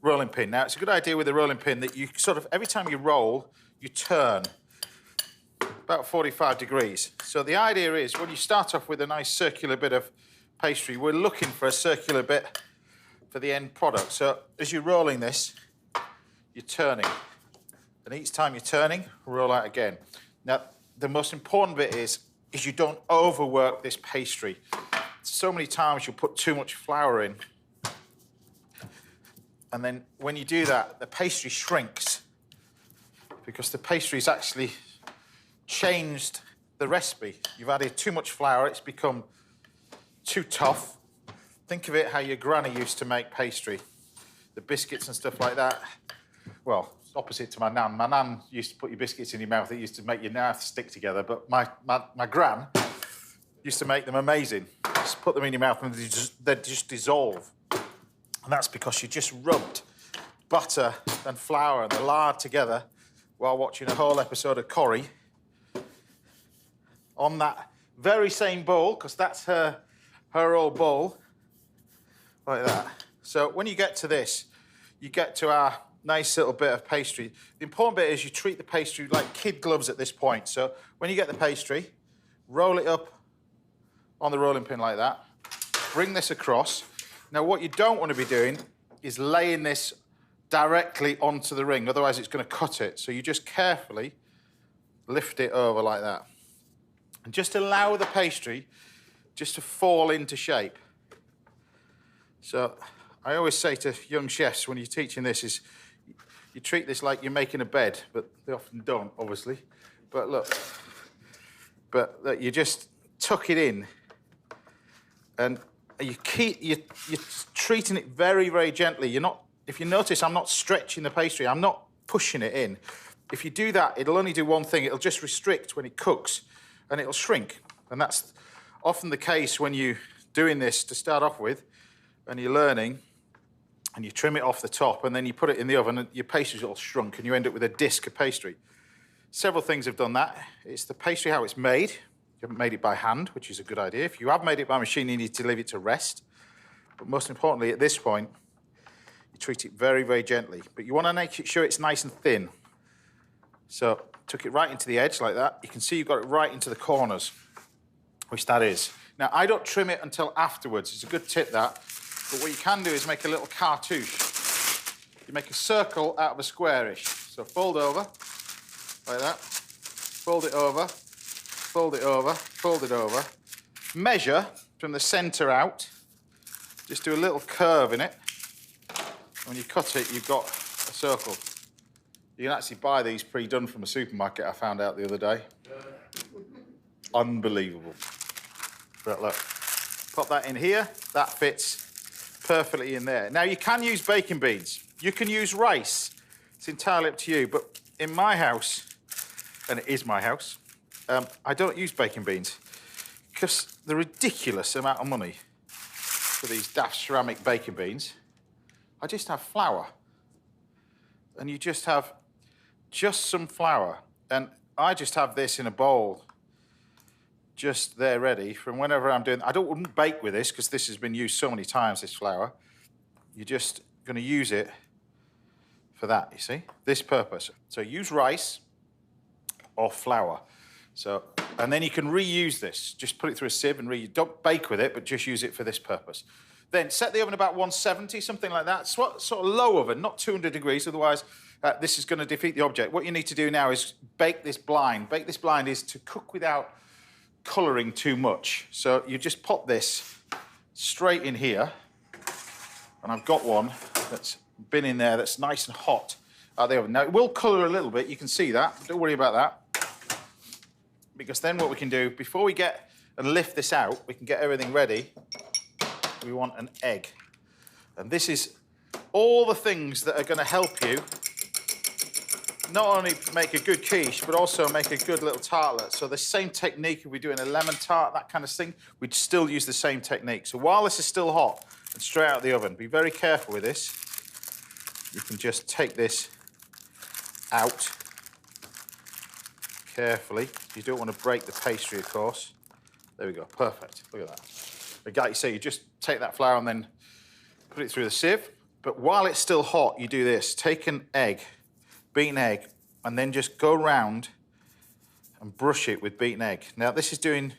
S2: rolling pin. Now, it's a good idea with the rolling pin that you sort of, every time you roll, you turn about 45 degrees. So the idea is when you start off with a nice circular bit of pastry, we're looking for a circular bit for the end product. So as you're rolling this, you're turning. And each time you're turning, roll out again. Now, the most important bit is you don't overwork this pastry. So many times you'll put too much flour in. And then when you do that, the pastry shrinks because the pastry's actually changed the recipe. You've added too much flour, it's become too tough. Think of it how your granny used to make pastry. The biscuits and stuff like that. Well, it's opposite to my nan. My nan used to put your biscuits in your mouth. It used to make your mouth stick together. But my gran, used to make them amazing. Just put them in your mouth and they'd just dissolve. And that's because you just rubbed butter and flour and the lard together while watching a whole episode of Corrie on that very same bowl, because that's her old bowl, like that. So when you get to this, you get to our nice little bit of pastry. The important bit is you treat the pastry like kid gloves at this point. So when you get the pastry, roll it up on the rolling pin like that, bring this across. Now what you don't want to be doing is laying this directly onto the ring, otherwise it's going to cut it. So you just carefully lift it over like that. And just allow the pastry just to fall into shape. So I always say to young chefs when you're teaching this is you treat this like you're making a bed, but they often don't, obviously. But look, you just tuck it in and you're treating it very, very gently. You're not, if you notice, I'm not stretching the pastry, I'm not pushing it in. If you do that, it'll only do one thing, it'll just restrict when it cooks and it'll shrink. And that's often the case when you're doing this to start off with and you're learning and you trim it off the top and then you put it in the oven and your pastry's all shrunk and you end up with a disc of pastry. Several things have done that. It's the pastry, how it's made. You haven't made it by hand, which is a good idea. If you have made it by machine, you need to leave it to rest. But most importantly, at this point, you treat it very, very gently. But you want to make sure it's nice and thin. So took it right into the edge like that. You can see you've got it right into the corners, which that is. Now, I don't trim it until afterwards. It's a good tip, that. But what you can do is make a little cartouche. You make a circle out of a squarish. So fold over, like that. Fold it over, fold it over, fold it over. Measure from the centre out. Just do a little curve in it. When you cut it, you've got a circle. You can actually buy these pre-done from a supermarket, I found out the other day. Unbelievable. But look, pop that in here. That fits perfectly in there. Now, you can use baking beans. You can use rice. It's entirely up to you. But in my house, and it is my house, I don't use baking beans because the ridiculous amount of money for these daft ceramic baking beans. I just have flour. And you just have just some flour. And I just have this in a bowl, just there ready from whenever I'm doing. I wouldn't bake with this because this has been used so many times, this flour. You're just going to use it for that, you see, this purpose. So use rice or flour. So, and then you can reuse this. Just put it through a sieve and don't bake with it, but just use it for this purpose. Then set the oven about 170, something like that. Sort of low oven, not 200 degrees, otherwise this is going to defeat the object. What you need to do now is bake this blind. Bake this blind is to cook without colouring too much. So you just pop this straight in here. And I've got one that's been in there that's nice and hot out the oven. Now, it will colour a little bit. You can see that. Don't worry about that. Because then what we can do, before we get and lift this out, we can get everything ready. We want an egg. And this is all the things that are going to help you not only make a good quiche, but also make a good little tartlet. So the same technique, if we're doing a lemon tart, that kind of thing, we'd still use the same technique. So while this is still hot and straight out of the oven, be very careful with this. You can just take this out carefully. You don't want to break the pastry, of course. There we go, perfect. Look at that. Like you say, you just take that flour and then put it through the sieve. But while it's still hot, you do this. Take an egg, beaten egg, and then just go round and brush it with beaten egg. Now, this is doing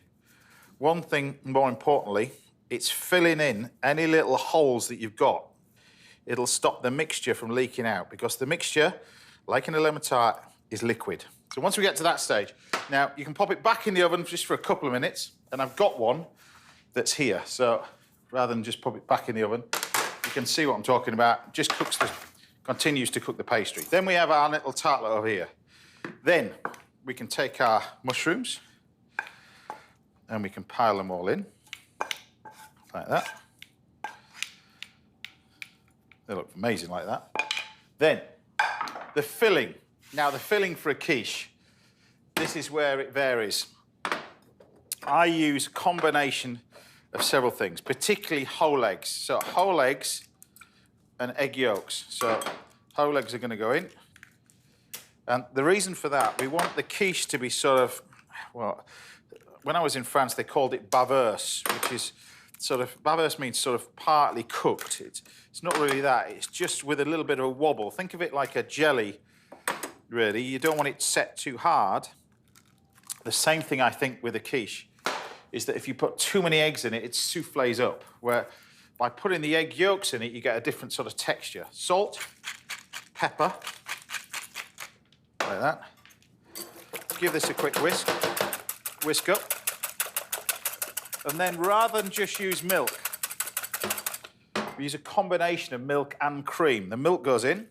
S2: one thing more importantly. It's filling in any little holes that you've got. It'll stop the mixture from leaking out because the mixture, like in a lemon tart, is liquid. So once we get to that stage, now you can pop it back in the oven just for a couple of minutes, and I've got one that's here. So rather than just pop it back in the oven, you can see what I'm talking about. Just continues to cook the pastry. Then we have our little tartlet over here. Then we can take our mushrooms and we can pile them all in like that. They look amazing like that. Then the filling. Now the filling for a quiche, this is where it varies. I use a combination of several things, particularly whole eggs. So whole eggs and egg yolks. So whole eggs are going to go in. And the reason for that, we want the quiche to be sort of, well, when I was in France, they called it baveuse, which is sort of, baveuse means sort of partly cooked. It's not really that. It's just with a little bit of a wobble. Think of it like a jelly, really. You don't want it set too hard. The same thing, I think, with a quiche is that if you put too many eggs in it, it souffles up, where by putting the egg yolks in it, you get a different sort of texture. Salt, pepper, like that. Give this a quick whisk. Whisk up. And then rather than just use milk, we use a combination of milk and cream. The milk goes in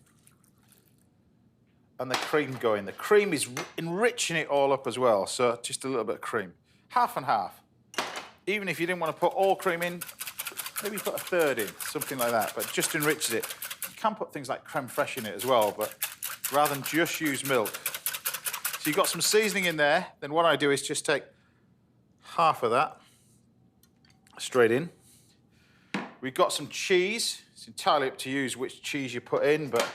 S2: and the cream go in. The cream is enriching it all up as well, so just a little bit of cream. Half and half. Even if you didn't want to put all cream in, maybe put a third in, something like that, but just enriches it. You can put things like creme fraiche in it as well, but rather than just use milk. So you've got some seasoning in there, then what I do is just take half of that straight in. We've got some cheese. It's entirely up to you which cheese you put in, but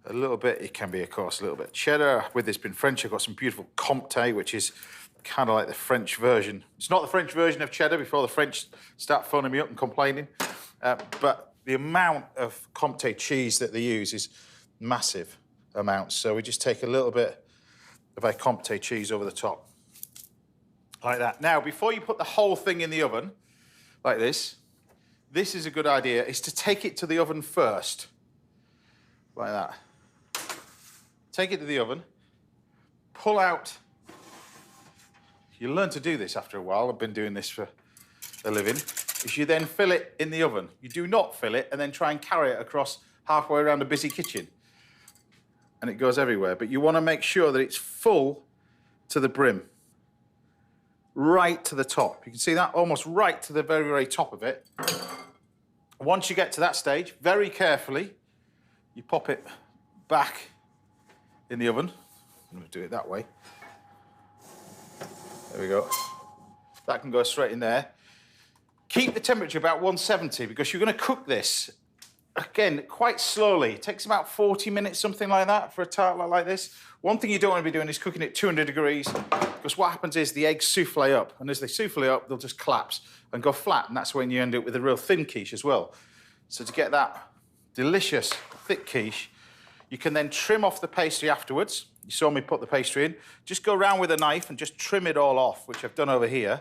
S2: a little bit, it can be, of course, a little bit cheddar. With this being French, I've got some beautiful Comté, which is kind of like the French version. It's not the French version of cheddar before the French start phoning me up and complaining, but the amount of Comté cheese that they use is massive amounts. So we just take a little bit of our Comté cheese over the top, like that. Now, before you put the whole thing in the oven, like this is a good idea, is to take it to the oven first, like that. Take it to the oven, pull out. You learn to do this after a while. I've been doing this for a living. Is you then fill it in the oven. You do not fill it and then try and carry it across halfway around a busy kitchen. And it goes everywhere. But you want to make sure that it's full to the brim. Right to the top. You can see that almost right to the very, very top of it. Once you get to that stage, very carefully, you pop it back in the oven. I'm going to do it that way. There we go. That can go straight in there. Keep the temperature about 170 because you're going to cook this, again, quite slowly. It takes about 40 minutes, something like that, for a tartlet like this. One thing you don't want to be doing is cooking it 200 degrees because what happens is the eggs souffle up, and as they souffle up, they'll just collapse and go flat, and that's when you end up with a real thin quiche as well. So to get that delicious, thick quiche, you can then trim off the pastry afterwards. You saw me put the pastry in. Just go around with a knife and just trim it all off, which I've done over here.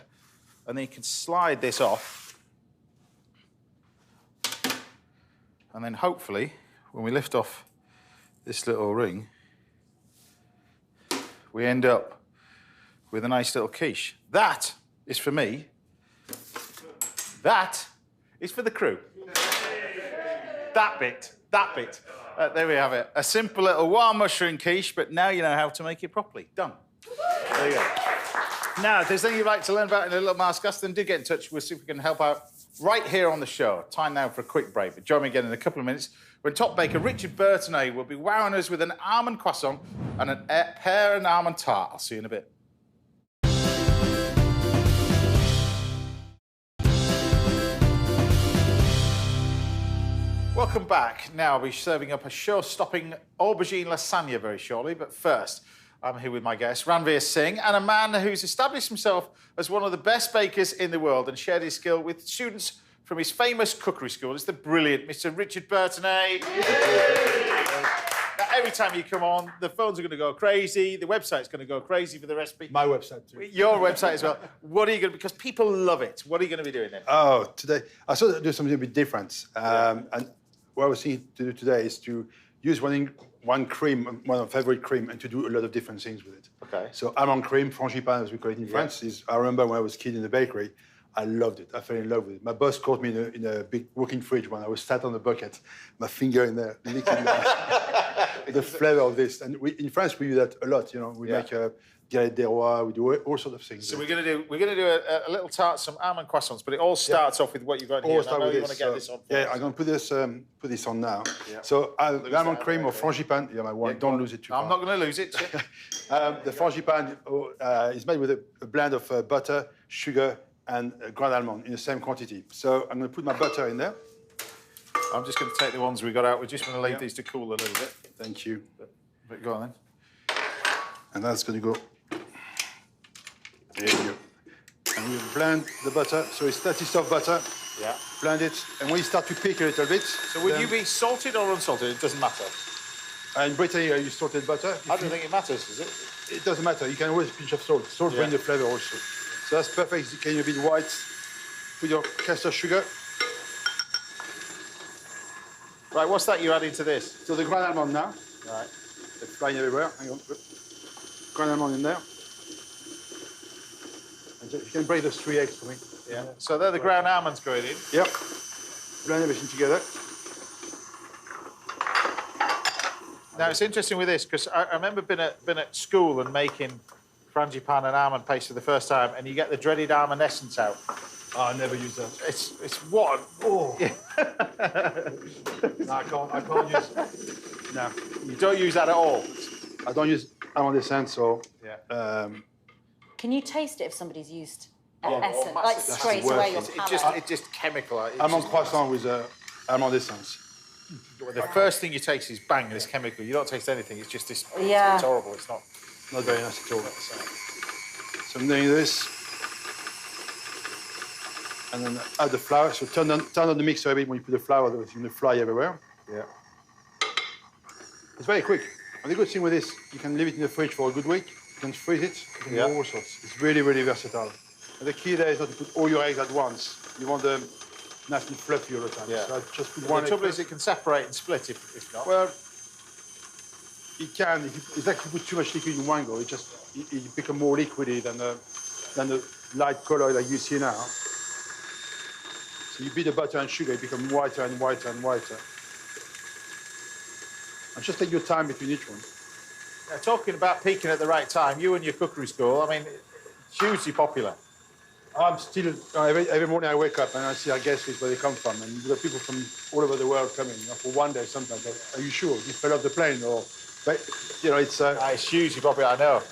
S2: And then you can slide this off. And then hopefully, when we lift off this little ring, we end up with a nice little quiche. That is for me. That is for the crew. That bit. There we have it. A simple little wild mushroom quiche, but now you know how to make it properly. Done. There you go. Now, if there's anything you'd like to learn about in a little Marscast, then do get in touch. We'll see if we can help out right here on the show. Time now for a quick break, but join me again in a couple of minutes when top baker Richard Bertinet will be wowing us with an almond croissant and a pear and almond tart. I'll see you in a bit. Welcome back. Now I'll be serving up a show-stopping aubergine lasagna very shortly, but first, I'm here with my guest, Ranvir Singh, and a man who's established himself as one of the best bakers in the world and shared his skill with students from his famous cookery school. It's the brilliant Mr. Richard Bertinet. Now, every time you come on, the phones are going to go crazy, the website's going to go crazy for the recipe.
S15: My website too.
S2: Your website as well. What are you going to, because people love it, what are you going to be doing then?
S15: Oh, today, I thought I'd do something a bit different. And what I was thinking to do today is to use one cream, one of my favorite cream, and to do a lot of different things with it.
S2: Okay.
S15: So almond cream, frangipane, as we call it in France, is, I remember when I was a kid in the bakery, I loved it. I fell in love with it. My boss caught me in a big working fridge when I was sat on the bucket, my finger in there, licking the flavour of this. And in France, we do that a lot. You know, we make galette des rois. We do all sorts of things.
S2: So we're going to do a little tart, some almond croissants, but it all starts off with what you've got here.
S15: All start with
S2: you
S15: this.
S2: Want to get this on.
S15: Yeah, I'm going to put this on now. Yeah. So the almond cream or frangipane. Yeah, my one. Don't lose it too far.
S2: I'm not going to lose it.
S15: The frangipane is made with a blend of butter, sugar, and ground almond in the same quantity. So I'm going to put my butter in there.
S2: I'm just going to take the ones we got out. We're just going to leave these to cool a little bit.
S15: Thank you.
S2: But go on then.
S15: And that's going to go. There you go. And we blend the butter. So it's 30 soft butter.
S2: Yeah.
S15: Blend it. And when you start to pick a little bit.
S2: So would you be salted or unsalted? It doesn't matter.
S15: In Britain, you use salted butter.
S2: I don't think it matters, does it?
S15: It doesn't matter. You can always pinch of salt. Salt brings the flavour also. So that's perfect. You can a bit white. Put your caster sugar.
S2: Right, what's that you're adding to this?
S15: So the ground almond now.
S2: Right.
S15: They're flying everywhere. Hang on. Ground almond in there. And you can break those 3 eggs for me.
S2: Yeah. So they're the ground almonds going in.
S15: Yep. Blend everything together.
S2: Now it's interesting with this because I remember being at school and making frangipane and almond paste for the first time, and you get the dreaded almond essence out.
S15: Oh, I never use that.
S2: It's what?
S15: Oh. No, I can't use. No,
S2: you don't use that at all.
S15: I don't use almond essence or.
S2: Yeah.
S10: Can you taste it if somebody's used
S2: Yeah.
S10: essence? Like straight away your palate.
S2: It's just chemical.
S15: Almond croissant with almond essence.
S2: The first thing you taste is bang, and it's chemical. You don't taste anything. It's just this.
S10: Yeah.
S2: It's horrible. It's
S15: not very nice at all. So I'm doing this. And then add the flour. So turn on the mixer a bit when you put the flour, it's going to fly everywhere.
S2: Yeah.
S15: It's very quick. And the good thing with this, you can leave it in the fridge for a good week. You can freeze it. You can do all sorts. It's really, really versatile. And the key there is not to put all your eggs at once. You want them nice and fluffy all the time.
S2: Yeah.
S15: So I just put
S2: Well,
S15: one
S2: the trouble
S15: egg
S2: is it can separate and split if not.
S15: Well, it can. It's like you put too much liquid in one go. It becomes more liquidy than the light color that you see now. So you beat the butter and sugar, it becomes whiter and whiter and whiter. And just take your time between each one.
S2: Now, talking about peaking at the right time, you and your cookery school, I mean, hugely popular.
S15: I'm still, every morning I wake up and I see our guest list where they come from. And you've got people from all over the world coming, for one day sometimes. Are you sure? You fell off the plane? Or, but,
S2: it's hugely popular, I know.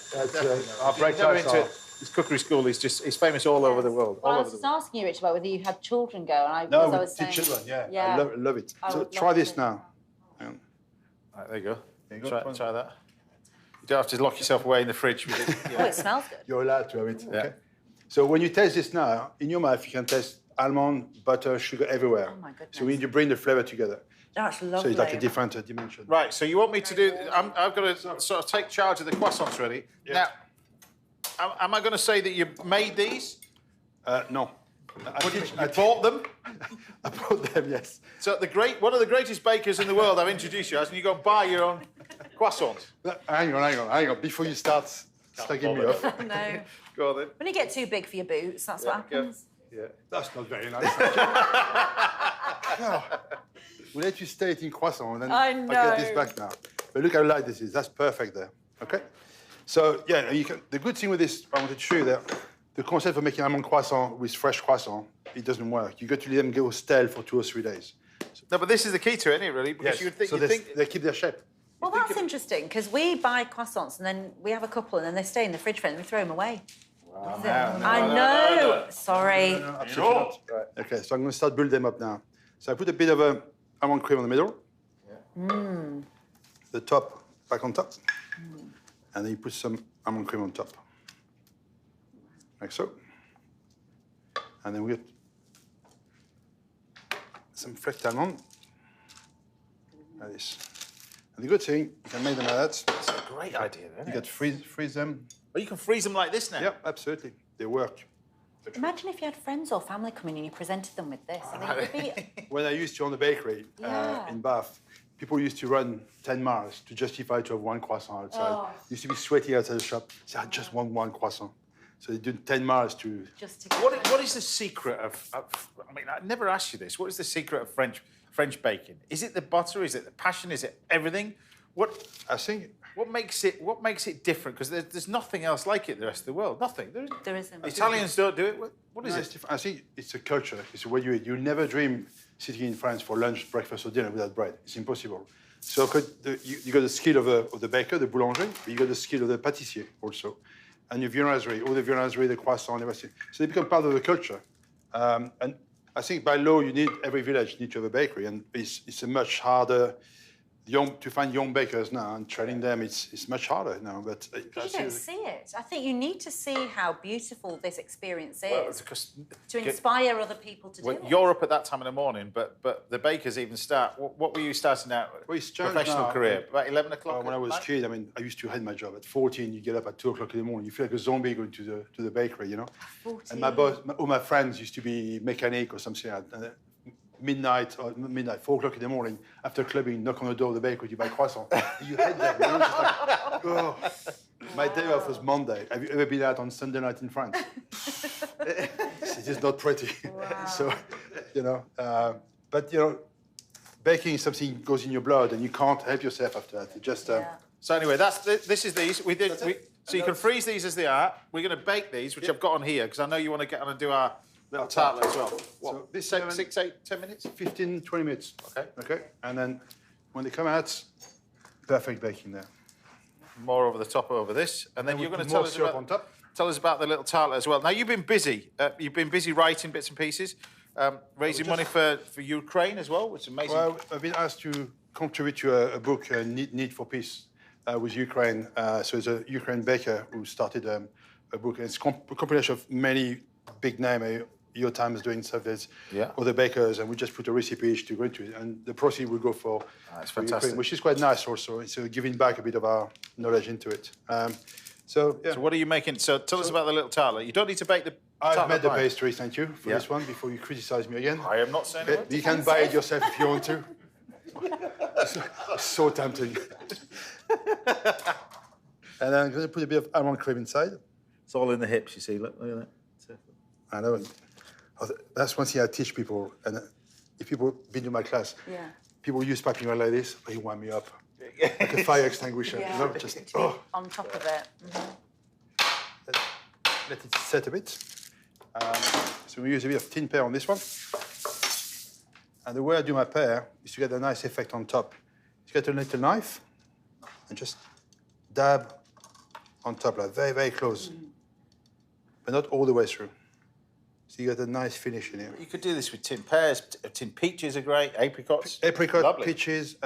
S15: Our breakfast are...
S2: His cookery school is he's famous all over the world.
S10: Well, I was just asking you, Richard, about whether you had children go, and
S15: No,
S10: I
S15: we
S10: was
S15: teach
S10: saying,
S15: children, yeah. I love it. So try this now.
S2: Right, there you go. Try that. You don't have to lock yourself away in the fridge with it.
S10: Oh, it smells good.
S15: You're allowed to have it.
S2: Yeah.
S15: Okay. So when you taste this now, in your mouth, you can taste almond, butter, sugar everywhere.
S10: Oh, my goodness.
S15: So we need to bring the flavour together.
S10: That's lovely.
S15: So it's like a different dimension.
S2: Right, so you want me to do... I've got to sort of take charge of the croissants ready.
S15: Yeah.
S2: Now, am I going to say that you made these?
S15: No.
S2: I bought them?
S15: I bought them, yes.
S2: So one of the greatest bakers in the world I've introduced you as, and you go and buy your own croissants.
S15: Hang on. Before you start slagging me off.
S10: No.
S2: Go on then.
S10: When you get too big for your boots, that's what happens.
S2: Yeah.
S15: That's not very nice. We'll let you stay eating croissant, and then
S10: I know.
S15: I'll get this back now. But look how light this is. That's perfect there. Okay? So, yeah, the good thing with this, I wanted to show you that the concept of making almond croissant with fresh croissant, it doesn't work. You got to let them go stale for 2 or 3 days.
S2: No, but this is the key to it, isn't it, really? Because
S15: Yes.
S2: you would think...
S15: So they keep their shape.
S10: Well, that's interesting, because we buy croissants, and then we have a couple, and then they stay in the fridge for and we throw them away. I know. Sorry.
S15: No, absolutely not. Right. Okay, so I'm going to start building them up now. So I put a bit of almond cream in the middle.
S10: Mmm.
S15: The top back on top. And then you put some almond cream on top. Like so. And then we get some fresh almond. Like this. And the good thing, you can make them like that.
S2: That's a great idea, isn't
S15: You
S2: it?
S15: can freeze them.
S2: Oh, you can freeze them like this now?
S15: Yeah, absolutely. They work.
S10: Imagine if you had friends or family coming and you presented them with this. I mean, it would be...
S15: When I used to own the bakery
S10: Yeah.
S15: in Bath, people used to run 10 miles to justify to have one croissant outside.
S10: Oh.
S15: Used to be sweaty outside the shop. Say, I just want one croissant. So they do 10 miles to...
S10: Just to
S2: What is the secret of... I mean, I never asked you this. What is the secret of French bacon? Is it the butter? Is it the passion? Is it everything?
S15: I think...
S2: What makes it different? Because there's nothing else like it in the rest of the world. Nothing.
S10: There isn't.
S2: Italians don't do it. What is it?
S15: I think it's a culture. It's the way you eat. You'll never dream sitting in France for lunch, breakfast, or dinner without bread. It's impossible. So you got the skill of the baker, the boulanger, but you got the skill of the pâtissier also. And your viennoiserie, all the viennoiserie, the croissant, everything. So they become part of the culture. And I think by law, every village needs to have a bakery, and it's a much harder to find young bakers now, and training them, it's much harder now. But
S10: because you don't see it. I think you need to see how beautiful this experience is to inspire other people to do it.
S2: You're up at that time in the morning, but the bakers even start. What were you starting out with? Professional career? About 11 o'clock?
S15: When I was a kid, I mean, I used to hate my job. At 14, you get up at 2 o'clock in the morning. You feel like a zombie going to the bakery, you know? 14. And all my friends used to be mechanic or something like that. Midnight, 4 o'clock in the morning, after clubbing, knock on the door of the bakery, you buy croissant. You hate that. You know? Just like, oh. My day off was Monday. Have you ever been out on Sunday night in France? It is not pretty. Wow. So, you know, but, you know, baking is something that goes in your blood, and you can't help yourself after that. It just...
S2: So anyway, this is these. So you can freeze these as they are. We're going to bake these, which I've got on here, because I know you want to get on and do our little tartlet as well. What? So this 6, 8, 10 minutes?
S15: 15, 20 minutes. Okay. And then when they come out, perfect baking there.
S2: More over the top over this. And then you're going to tell us about the little tartlet as well. Now, you've been busy. You've been busy writing bits and pieces, raising money for Ukraine as well, which is amazing.
S15: Well, I've been asked to contribute to a book, Need for Peace, with Ukraine. So it's a Ukraine baker who started a book. And it's a compilation of many big names. Your Time is doing stuff. There's other bakers, and we just put a recipe each to go into it, and the proceeds will go for
S2: fantastic.
S15: Ukraine, which is quite nice. Also, it's giving back a bit of our knowledge into it. So
S2: what are you making? So tell us about the little tartlet. You don't need to bake the.
S15: I've made the pastry. Thank you for this one. Before you criticise me again,
S2: I am not saying it.
S15: You can buy it yourself if you want to. So tempting. And I'm going to put a bit of almond cream inside.
S2: It's all in the hips. You see. Look at that.
S15: I know. That's one thing I teach people, and if people been to my class, people use piping oil like this, they wind me up like a fire extinguisher. You know, just
S10: on top of it.
S15: Let it set a bit. So we use a bit of tin pear on this one, and the way I do my pear is to get a nice effect on top. You get a little knife and just dab on top, like very, very close, but not all the way through. So you got a nice finish in here.
S2: You could do this with tin pears. Tin peaches are great. Apricots.
S15: Apricot, peaches,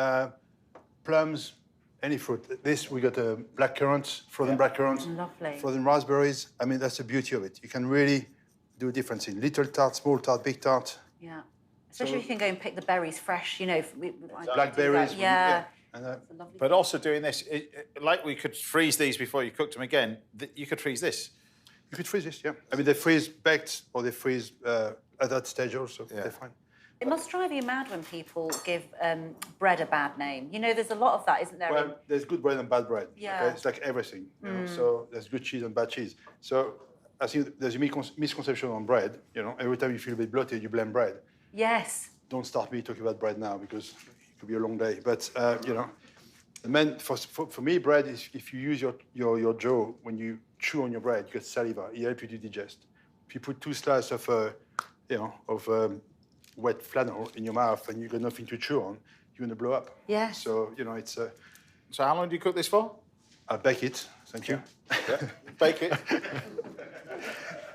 S15: plums, any fruit. This, we got black currants, frozen black currants.
S10: Lovely.
S15: Frozen raspberries. I mean, that's the beauty of it. You can really do a difference in little tart, small tart, big tart.
S10: Yeah. Especially if you can go and pick the berries fresh, you know.
S15: Blackberries.
S10: Yeah.
S2: But also doing this, like we could freeze these before you cooked them again, you could freeze this.
S15: You could freeze this, yeah. I mean, they freeze baked or they freeze at that stage also. They're fine.
S10: It must drive you mad when people give bread a bad name. You know, there's a lot of that, isn't there?
S15: Well, there's good bread and bad bread.
S10: Yeah.
S15: Okay? It's like everything. You know? So there's good cheese and bad cheese. So I think there's a misconception on bread. You know, every time you feel a bit bloated, you blame bread.
S10: Yes.
S15: Don't start me talking about bread now because it could be a long day. But, you know, for me, bread is if you use your jaw when you chew on your bread, you get saliva. It helps you to digest. If you put 2 slices of wet flannel in your mouth and you got nothing to chew on, you're gonna blow up.
S10: Yeah.
S15: So you know it's.
S2: So how long do you cook this for?
S15: I bake it. Thank you.
S2: Yeah. Bake it.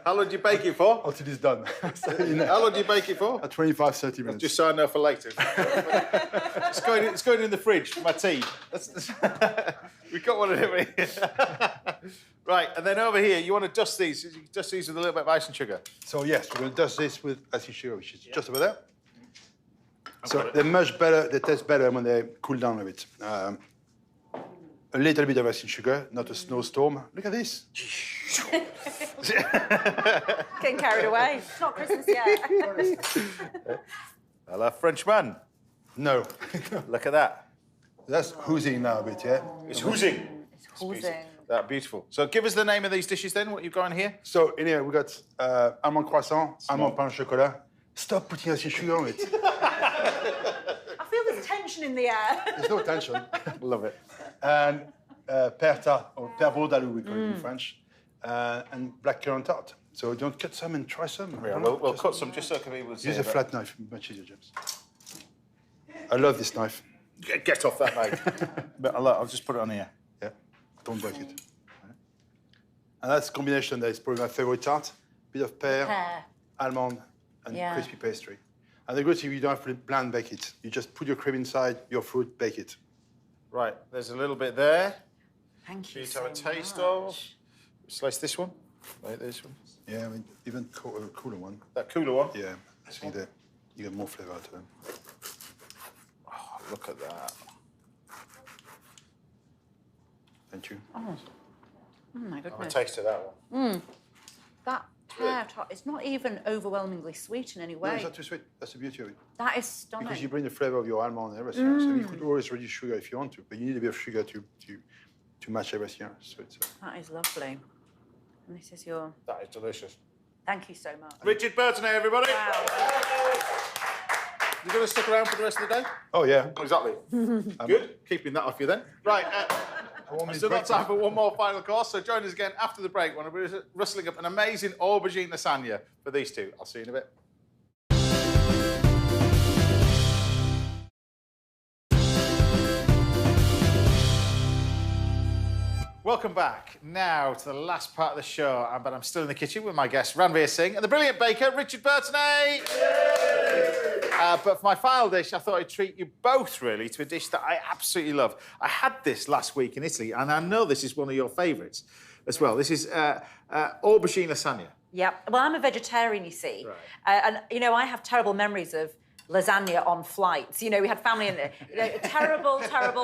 S2: How long do you bake it for?
S15: Until it's done.
S2: How long do you bake it for?
S15: 25, 30 minutes.
S2: Just so I know for later. It's going in the fridge for my tea. We've got one of them here. Right, and then over here, you want to dust these. You dust these with a little bit of icing sugar.
S15: So yes, we're going to dust this with icing sugar, which is just over there. So they're much better. They taste better when they cool down a bit. A little bit of icing sugar, not a snowstorm. Look at this.
S10: Getting carried away. It's not Christmas yet.
S2: A la Frenchman.
S15: No.
S2: Look at that.
S15: That's oozing now a bit, yeah?
S2: It's oozing.
S10: It's oozing.
S2: That beautiful. So give us the name of these dishes then, what you've got in here.
S15: So in here we got almond croissant, almond pain au chocolat. Stop putting us in sugar on it.
S10: I feel there's tension in the air.
S15: There's no tension.
S2: Love it.
S15: And père tart, or père brodalou, we call it in French, and black currant tart. So don't cut some and try some.
S2: Yeah, we'll cut some just so people see.
S15: Use a flat knife, much easier, James. I love this knife.
S2: Get off that, mate. But I'll just put it on here.
S15: Yeah, don't break it. And that's a combination that is probably my favorite tart. Bit of pear, almond, and crispy pastry. And the good thing, you don't have to bland bake it. You just put your cream inside, your fruit, bake it.
S2: Right, there's a little bit there.
S10: Thank
S2: you. To have a taste of. Slice this one. Like this one.
S15: Yeah, I mean, even cooler one.
S2: That cooler one?
S15: Yeah, I think that you get more flavour out of them.
S2: Oh, look at that.
S15: Thank you.
S10: Oh my goodness.
S2: Have a taste of that one.
S10: That pear tart, it's not even overwhelmingly sweet in any way.
S15: No, it's not too sweet. That's the beauty of it.
S10: That is stunning.
S15: Because you bring the flavour of your almond and everything. So you could always reduce sugar if you want to, but you need a bit of sugar to match everything else. So it's,
S10: That is lovely. And this is your...
S2: That is delicious.
S10: Thank you so much.
S2: Richard Bertinet, everybody.
S10: Wow.
S2: You going to stick around for the rest of the day?
S15: Oh, yeah.
S2: Exactly. Good. Keeping that off you then. Right. I've still got time for one more final course, so join us again after the break when we're rustling up an amazing aubergine lasagna for these two. I'll see you in a bit. Welcome back now to the last part of the show, but I'm still in the kitchen with my guest Ranvir Singh and the brilliant baker Richard Bertinet. But for my final dish, I thought I'd treat you both really to a dish that I absolutely love. I had this last week in Italy, and I know this is one of your favourites as well. This is aubergine lasagna.
S10: Yep. Well, I'm a vegetarian, you see.
S2: Right.
S10: And, you know, I have terrible memories of lasagna on flights. You know, we had family in there. You know, terrible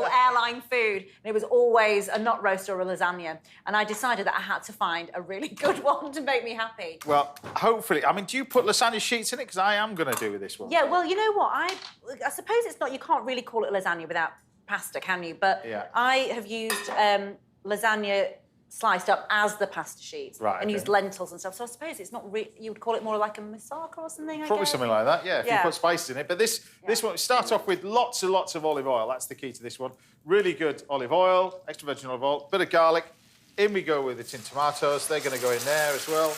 S10: airline food. And it was always a nut roast or a lasagna. And I decided that I had to find a really good one to make me happy.
S2: Well, hopefully. I mean, do you put lasagna sheets in it? Because I am going to do with this one.
S10: Yeah, well, you know what? I suppose it's not, you can't really call it lasagna without pasta, can you? But I have used lasagna sliced up as the pasta sheets and used lentils and stuff. So I suppose it's not you would call it more like a moussaka or something, I
S2: Probably
S10: guess.
S2: something like that, yeah, if you put spices in it. But this one, start off with lots and lots of olive oil. That's the key to this one. Really good olive oil, extra virgin olive oil, bit of garlic. In we go with the tin tomatoes. They're going to go in there as well.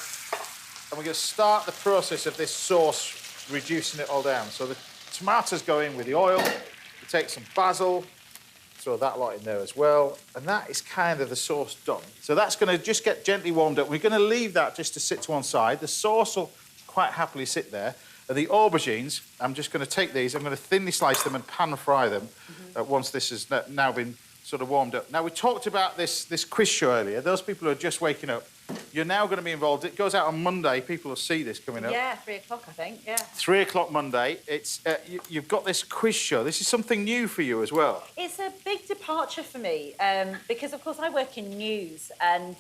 S2: And we're going to start the process of this sauce, reducing it all down. So the tomatoes go in with the oil. We take some basil, throw that lot in there as well. And that is kind of the sauce done. So that's going to just get gently warmed up. We're going to leave that just to sit to one side. The sauce will quite happily sit there. And the aubergines, I'm just going to take these, I'm going to thinly slice them and pan fry them once this has now been sort of warmed up. Now, we talked about this quiz show earlier. Those people who are just waking up, you're now going to be involved. It goes out on Monday. People will see this coming up.
S10: Yeah, 3 o'clock, I think, yeah.
S2: 3 o'clock Monday. It's you've got this quiz show. This is something new for you as well.
S10: It's a big departure for me because, of course, I work in news and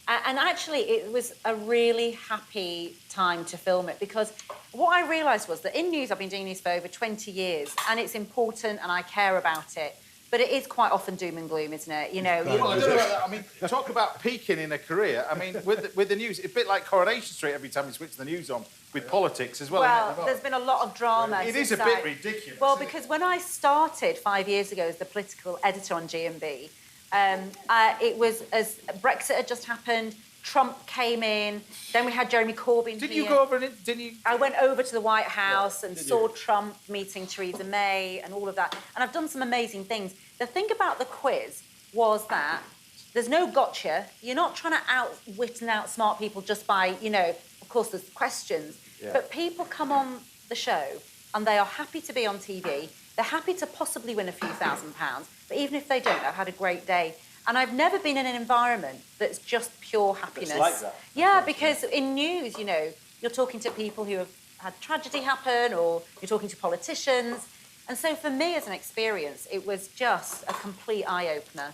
S10: actually it was a really happy time to film it because what I realised was that in news, I've been doing news for over 20 years and it's important and I care about it. But it is quite often doom and gloom, isn't it? You know.
S2: Well, I don't know about that. I mean, talk about peaking in a career. I mean, with the news, it's a bit like Coronation Street every time you switch the news on with politics as well.
S10: Well, there's been a lot of drama.
S2: It is a bit ridiculous.
S10: Well, because when I started 5 years ago as the political editor on GMB, it was as Brexit had just happened. Trump came in, then we had Jeremy Corbyn.
S2: Didn't you go over and didn't you?
S10: I went over to the White House and saw Trump meeting Theresa May and all of that. And I've done some amazing things. The thing about the quiz was that there's no gotcha. You're not trying to outwit and outsmart people just by, you know, of course there's questions. Yeah. But people come on the show and they are happy to be on TV. They're happy to possibly win a few £1,000. But even if they don't, they've had a great day. And I've never been in an environment that's just pure happiness.
S2: It's like that.
S10: Yeah, because in news, you know, you're talking to people who have had tragedy happen or you're talking to politicians. And so for me as an experience, it was just a complete eye-opener,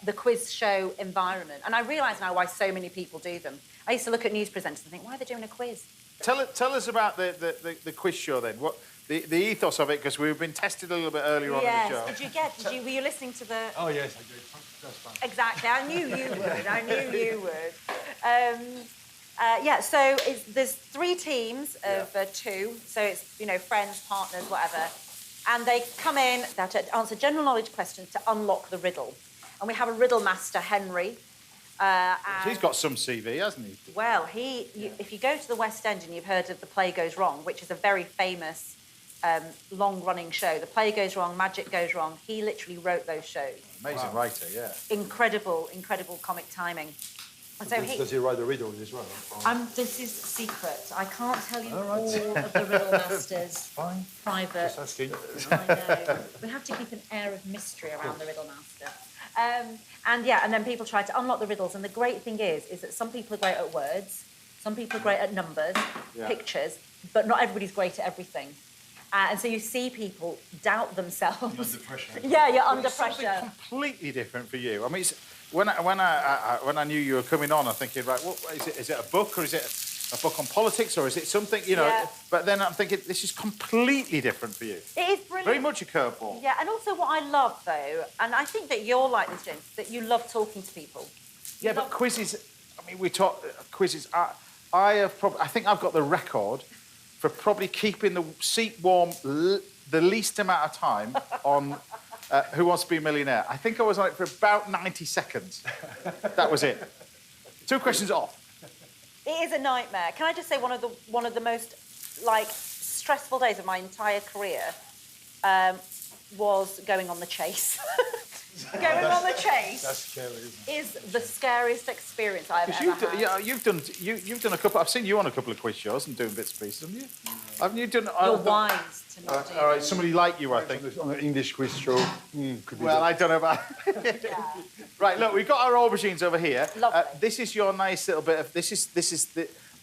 S10: the quiz show environment. And I realise now why so many people do them. I used to look at news presenters and think, why are they doing a quiz?
S2: Tell us about the quiz show then. What the ethos of it, because we've been tested a little bit earlier on in the show.
S10: Were you listening to the...
S15: Oh, yes, I did.
S10: Exactly. I knew you would. I knew you would. Yeah, so there's 3 teams of 2. So it's, friends, partners, whatever. And they come in, they have to answer general knowledge questions to unlock the riddle. And we have a riddle master, Henry.
S2: He's got some CV, hasn't he?
S10: Well, if you go to the West End and you've heard of The Play Goes Wrong, which is a very famous long-running show, The Play Goes Wrong, Magic Goes Wrong, he literally wrote those shows.
S2: Amazing writer, yeah.
S10: Incredible comic timing. So
S15: does he write the riddles as well?
S10: This is secret. I can't tell you all of the riddle masters.
S15: Fine.
S10: Private.
S15: Just asking.
S10: I know. We have to keep an air of mystery around the riddle master. And then people try to unlock the riddles. And the great thing is that some people are great at words, some people are great at numbers, pictures, but not everybody's great at everything. And so you see people doubt themselves.
S15: You're under pressure.
S10: Yeah, you're under
S2: It's something
S10: pressure.
S2: completely different for you. I mean, when I knew you were coming on, I'm thinking, right, what is it a book, or is it a book on politics, or is it something,
S10: Yeah.
S2: But then I'm thinking, this is completely different for you.
S10: It is brilliant.
S2: Very much a curveball.
S10: Yeah, and also what I love, though, and I think that you're like this, James, that you love talking to people.
S2: Yeah, but quizzes, I mean, we talk quizzes. I think I've got the record for probably keeping the seat warm the least amount of time on Who Wants to Be a Millionaire. I think I was on it for about 90 seconds. That was it. 2 questions off.
S10: It is a nightmare. Can I just say one of the most stressful days of my entire career was going on the chase. Going on the chase
S15: That's scary, isn't it?
S10: is the scariest experience I've ever had.
S2: Yeah, you've done a couple. I've seen you on a couple of quiz shows and doing bits and pieces, haven't you? Haven't you done?
S10: You're wise to not do
S2: all right, somebody like you, I think.
S15: On an English quiz show. Could be
S2: Well, I don't know about. Right, look, we've got our aubergines over here.
S10: Lovely.
S2: This is your nice little bit of. This is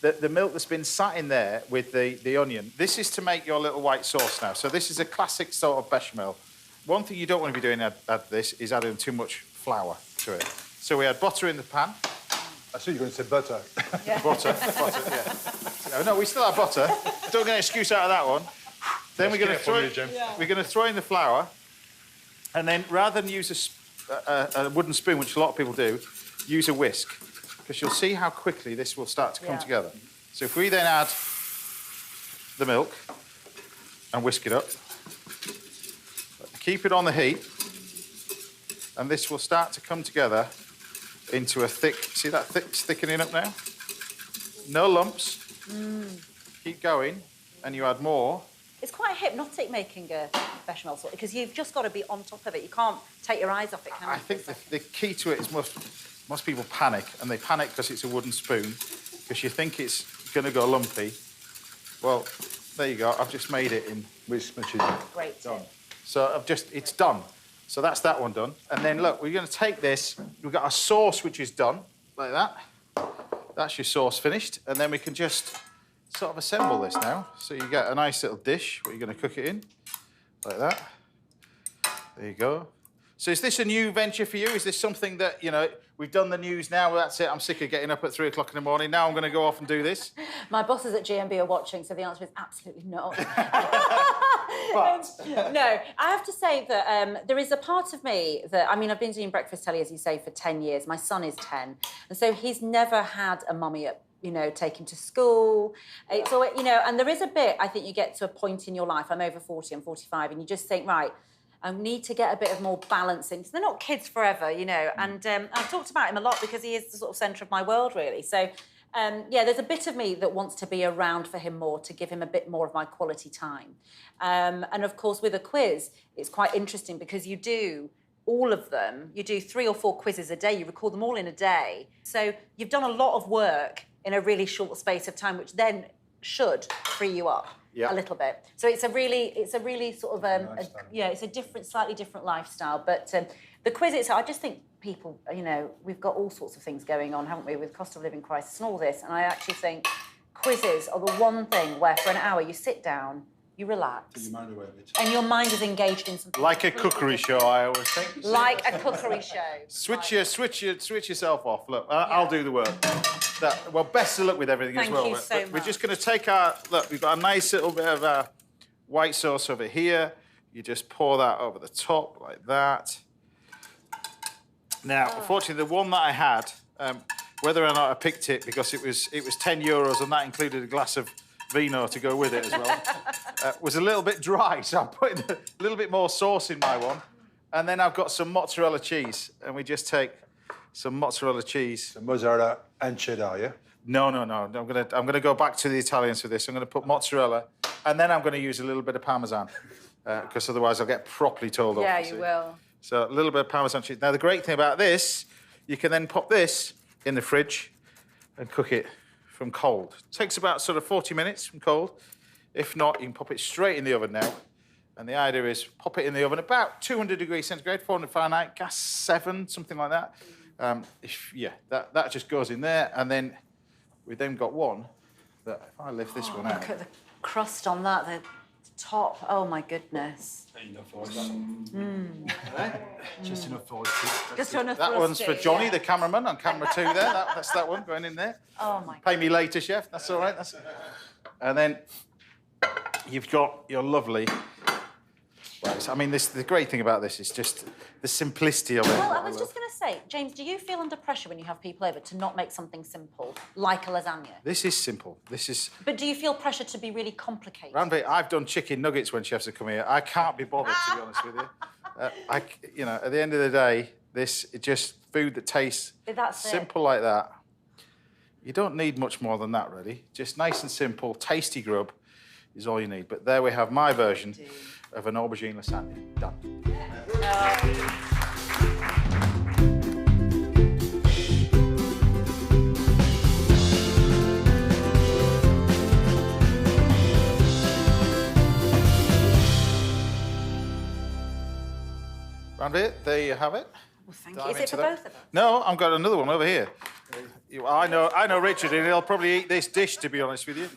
S2: the milk that's been sat in there with the onion. This is to make your little white sauce now. So this is a classic sort of bechamel. One thing you don't want to be doing at this is adding too much flour to it. So we had butter in the pan.
S15: I thought you were going to say butter.
S2: Yeah. butter, yeah. No, we still have butter. Don't get an excuse out of that one. Then we're going to throw in the flour, and then rather than use a wooden spoon, which a lot of people do, use a whisk, because you'll see how quickly this will start to come together. So if we then add the milk and whisk it up, keep it on the heat, and this will start to come together into a thick, see that thickening up now? No lumps. Keep going, and you add more.
S10: It's quite hypnotic making a bechamel sauce because you've just got to be on top of it. You can't take your eyes off it, can you?
S2: I think the key to it is most people panic, and they panic because it's a wooden spoon, because you think it's going to go lumpy. Well, there you go. I've just made it in
S15: whisk machine.
S10: Great.
S2: Done. So it's done. So that's that one done. And then look, we're going to take this. We've got our sauce, which is done, like that. That's your sauce finished. And then we can just sort of assemble this now. So you get a nice little dish where you're going to cook it in, like that. There you go. So is this a new venture for you? Is this something that, we've done the news now, that's it, I'm sick of getting up at 3 o'clock in the morning, now I'm going to go off and do this?
S10: My bosses at GMB are watching, so the answer is absolutely not.
S2: But...
S10: No, I have to say that there is a part of me that, I've been doing breakfast telly, as you say, for 10 years. My son is 10, and so he's never had a mummy at take him to school. It's always, and there is a bit, I think you get to a point in your life, I'm over 40, I'm 45, and you just think, right, I need to get a bit of more balance in. They're not kids forever, and I've talked about him a lot because he is the sort of centre of my world, really. So, there's a bit of me that wants to be around for him more, to give him a bit more of my quality time. And, of course, with a quiz, it's quite interesting because you do all of them. You do 3 or 4 quizzes a day. You record them all in a day. So you've done a lot of work in a really short space of time, which then should free you up a little bit. So it's a really sort of it's a slightly different lifestyle. But the quiz itself, I just think people, we've got all sorts of things going on, haven't we, with cost of living crisis and all this. And I actually think quizzes are the one thing where for an hour you sit down, you relax.
S15: Put your mind away a bit.
S10: And your mind is engaged in something.
S2: Like a cookery show, I always think.
S10: Like a cookery show.
S2: Switch yourself off. Look, I'll do the work. Well, best of luck with everything as well.
S10: Thank you so much.
S2: We're just going to take we've got a nice little bit of white sauce over here. You just pour that over the top like that. Now, unfortunately, the one that I had, whether or not I picked it because it was €10 and that included a glass of vino to go with it as well, was a little bit dry, so I'm putting a little bit more sauce in my one. And then I've got some mozzarella cheese, and we just take some mozzarella cheese.
S15: So mozzarella and cheddar, yeah?
S2: No. I'm gonna go back to the Italians for this. I'm gonna put mozzarella, and then I'm gonna use a little bit of Parmesan, because otherwise I'll get properly told off.
S10: Yeah, you will.
S2: So a little bit of Parmesan cheese. Now the great thing about this, you can then pop this in the fridge and cook it from cold. It takes about sort of 40 minutes from cold. If not, you can pop it straight in the oven now. And the idea is pop it in the oven about 200 degrees centigrade, 400 Fahrenheit, gas 7, something like that. That just goes in there, and then we've then got one that if I lift this one out.
S10: Look at the crust on that, the top. Oh my goodness.
S15: Just enough for
S10: Just enough
S2: that
S10: for
S2: one's for Johnny, the cameraman, on camera 2 there. That's that one going in there.
S10: Oh my.
S2: Pay me later, chef. That's all right. And then you've got your lovely. I mean, the great thing about this is just the simplicity of it.
S10: Well, I was just going to say, James, do you feel under pressure when you have people over to not make something simple, like a lasagna?
S2: This is simple.
S10: But do you feel pressure to be really complicated?
S2: Ranvir, I've done chicken nuggets when chefs have come here. I can't be bothered, to be honest with you. At the end of the day, this is just food that tastes simple like that. You don't need much more than that, really. Just nice and simple, tasty grub is all you need. But there we have my version of an aubergine lasagna. Done. Ranvir, there you have it.
S10: Well, thank you. Is it for both of us?
S2: No, I've got another one over here. I know Richard, and he'll probably eat this dish, to be honest with you.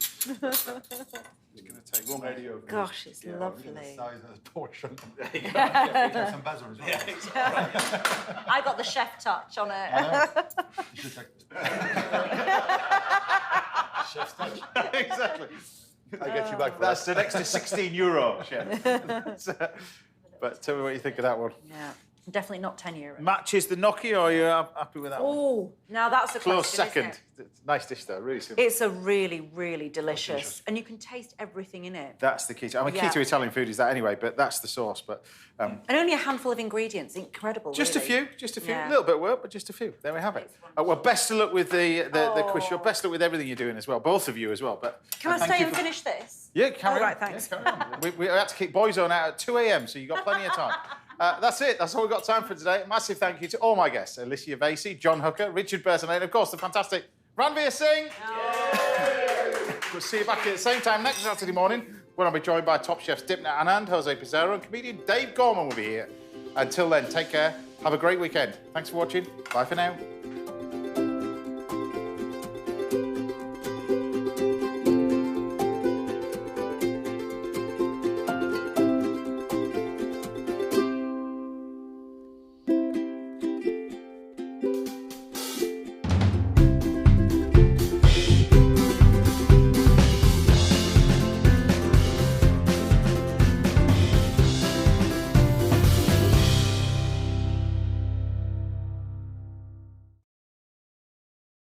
S2: Take one ready over.
S10: Gosh, it's lovely.
S15: The size of the portion.
S10: Some
S15: basil as well.
S10: I got the chef touch on it.
S15: You should take
S2: Chef's touch. Exactly.
S15: I'll get you back for
S2: That's
S15: that.
S2: an extra €16, chef. But tell me what you think of that one.
S10: Yeah. Definitely not €10.
S2: Matches the gnocchi, or are you happy with that one?
S10: Oh, now that's a
S2: Close
S10: question,
S2: second.
S10: isn't it?
S2: It's a nice dish, though. Really simple.
S10: It's a really, really delicious, and you can taste everything in it.
S2: That's the key. Key to Italian food is that anyway, but that's the sauce. But
S10: and only a handful of ingredients. Incredible.
S2: just
S10: really.
S2: a few.
S10: Yeah.
S2: A little bit of work, but just a few. There we have it. Well, best of luck with the quiz show. Best of luck with everything you're doing as well. Both of you as well. But
S10: Can I stay and finish this?
S2: Yeah, carry on.
S10: Right, thanks.
S2: Yeah, carry on. we had to kick Boyzone out at 2 a.m, so you've got plenty of time. That's it. That's all we've got time for today. Massive thank you to all my guests, Alysia Vasey, John Hooker, Richard Bertinet, and of course the fantastic Ranvir Singh. We'll see you back here at the same time next Saturday morning when I'll be joined by top chefs Dipna Anand, Jose Pizarro, and comedian Dave Gorman will be here. Until then, take care. Have a great weekend. Thanks for watching. Bye for now.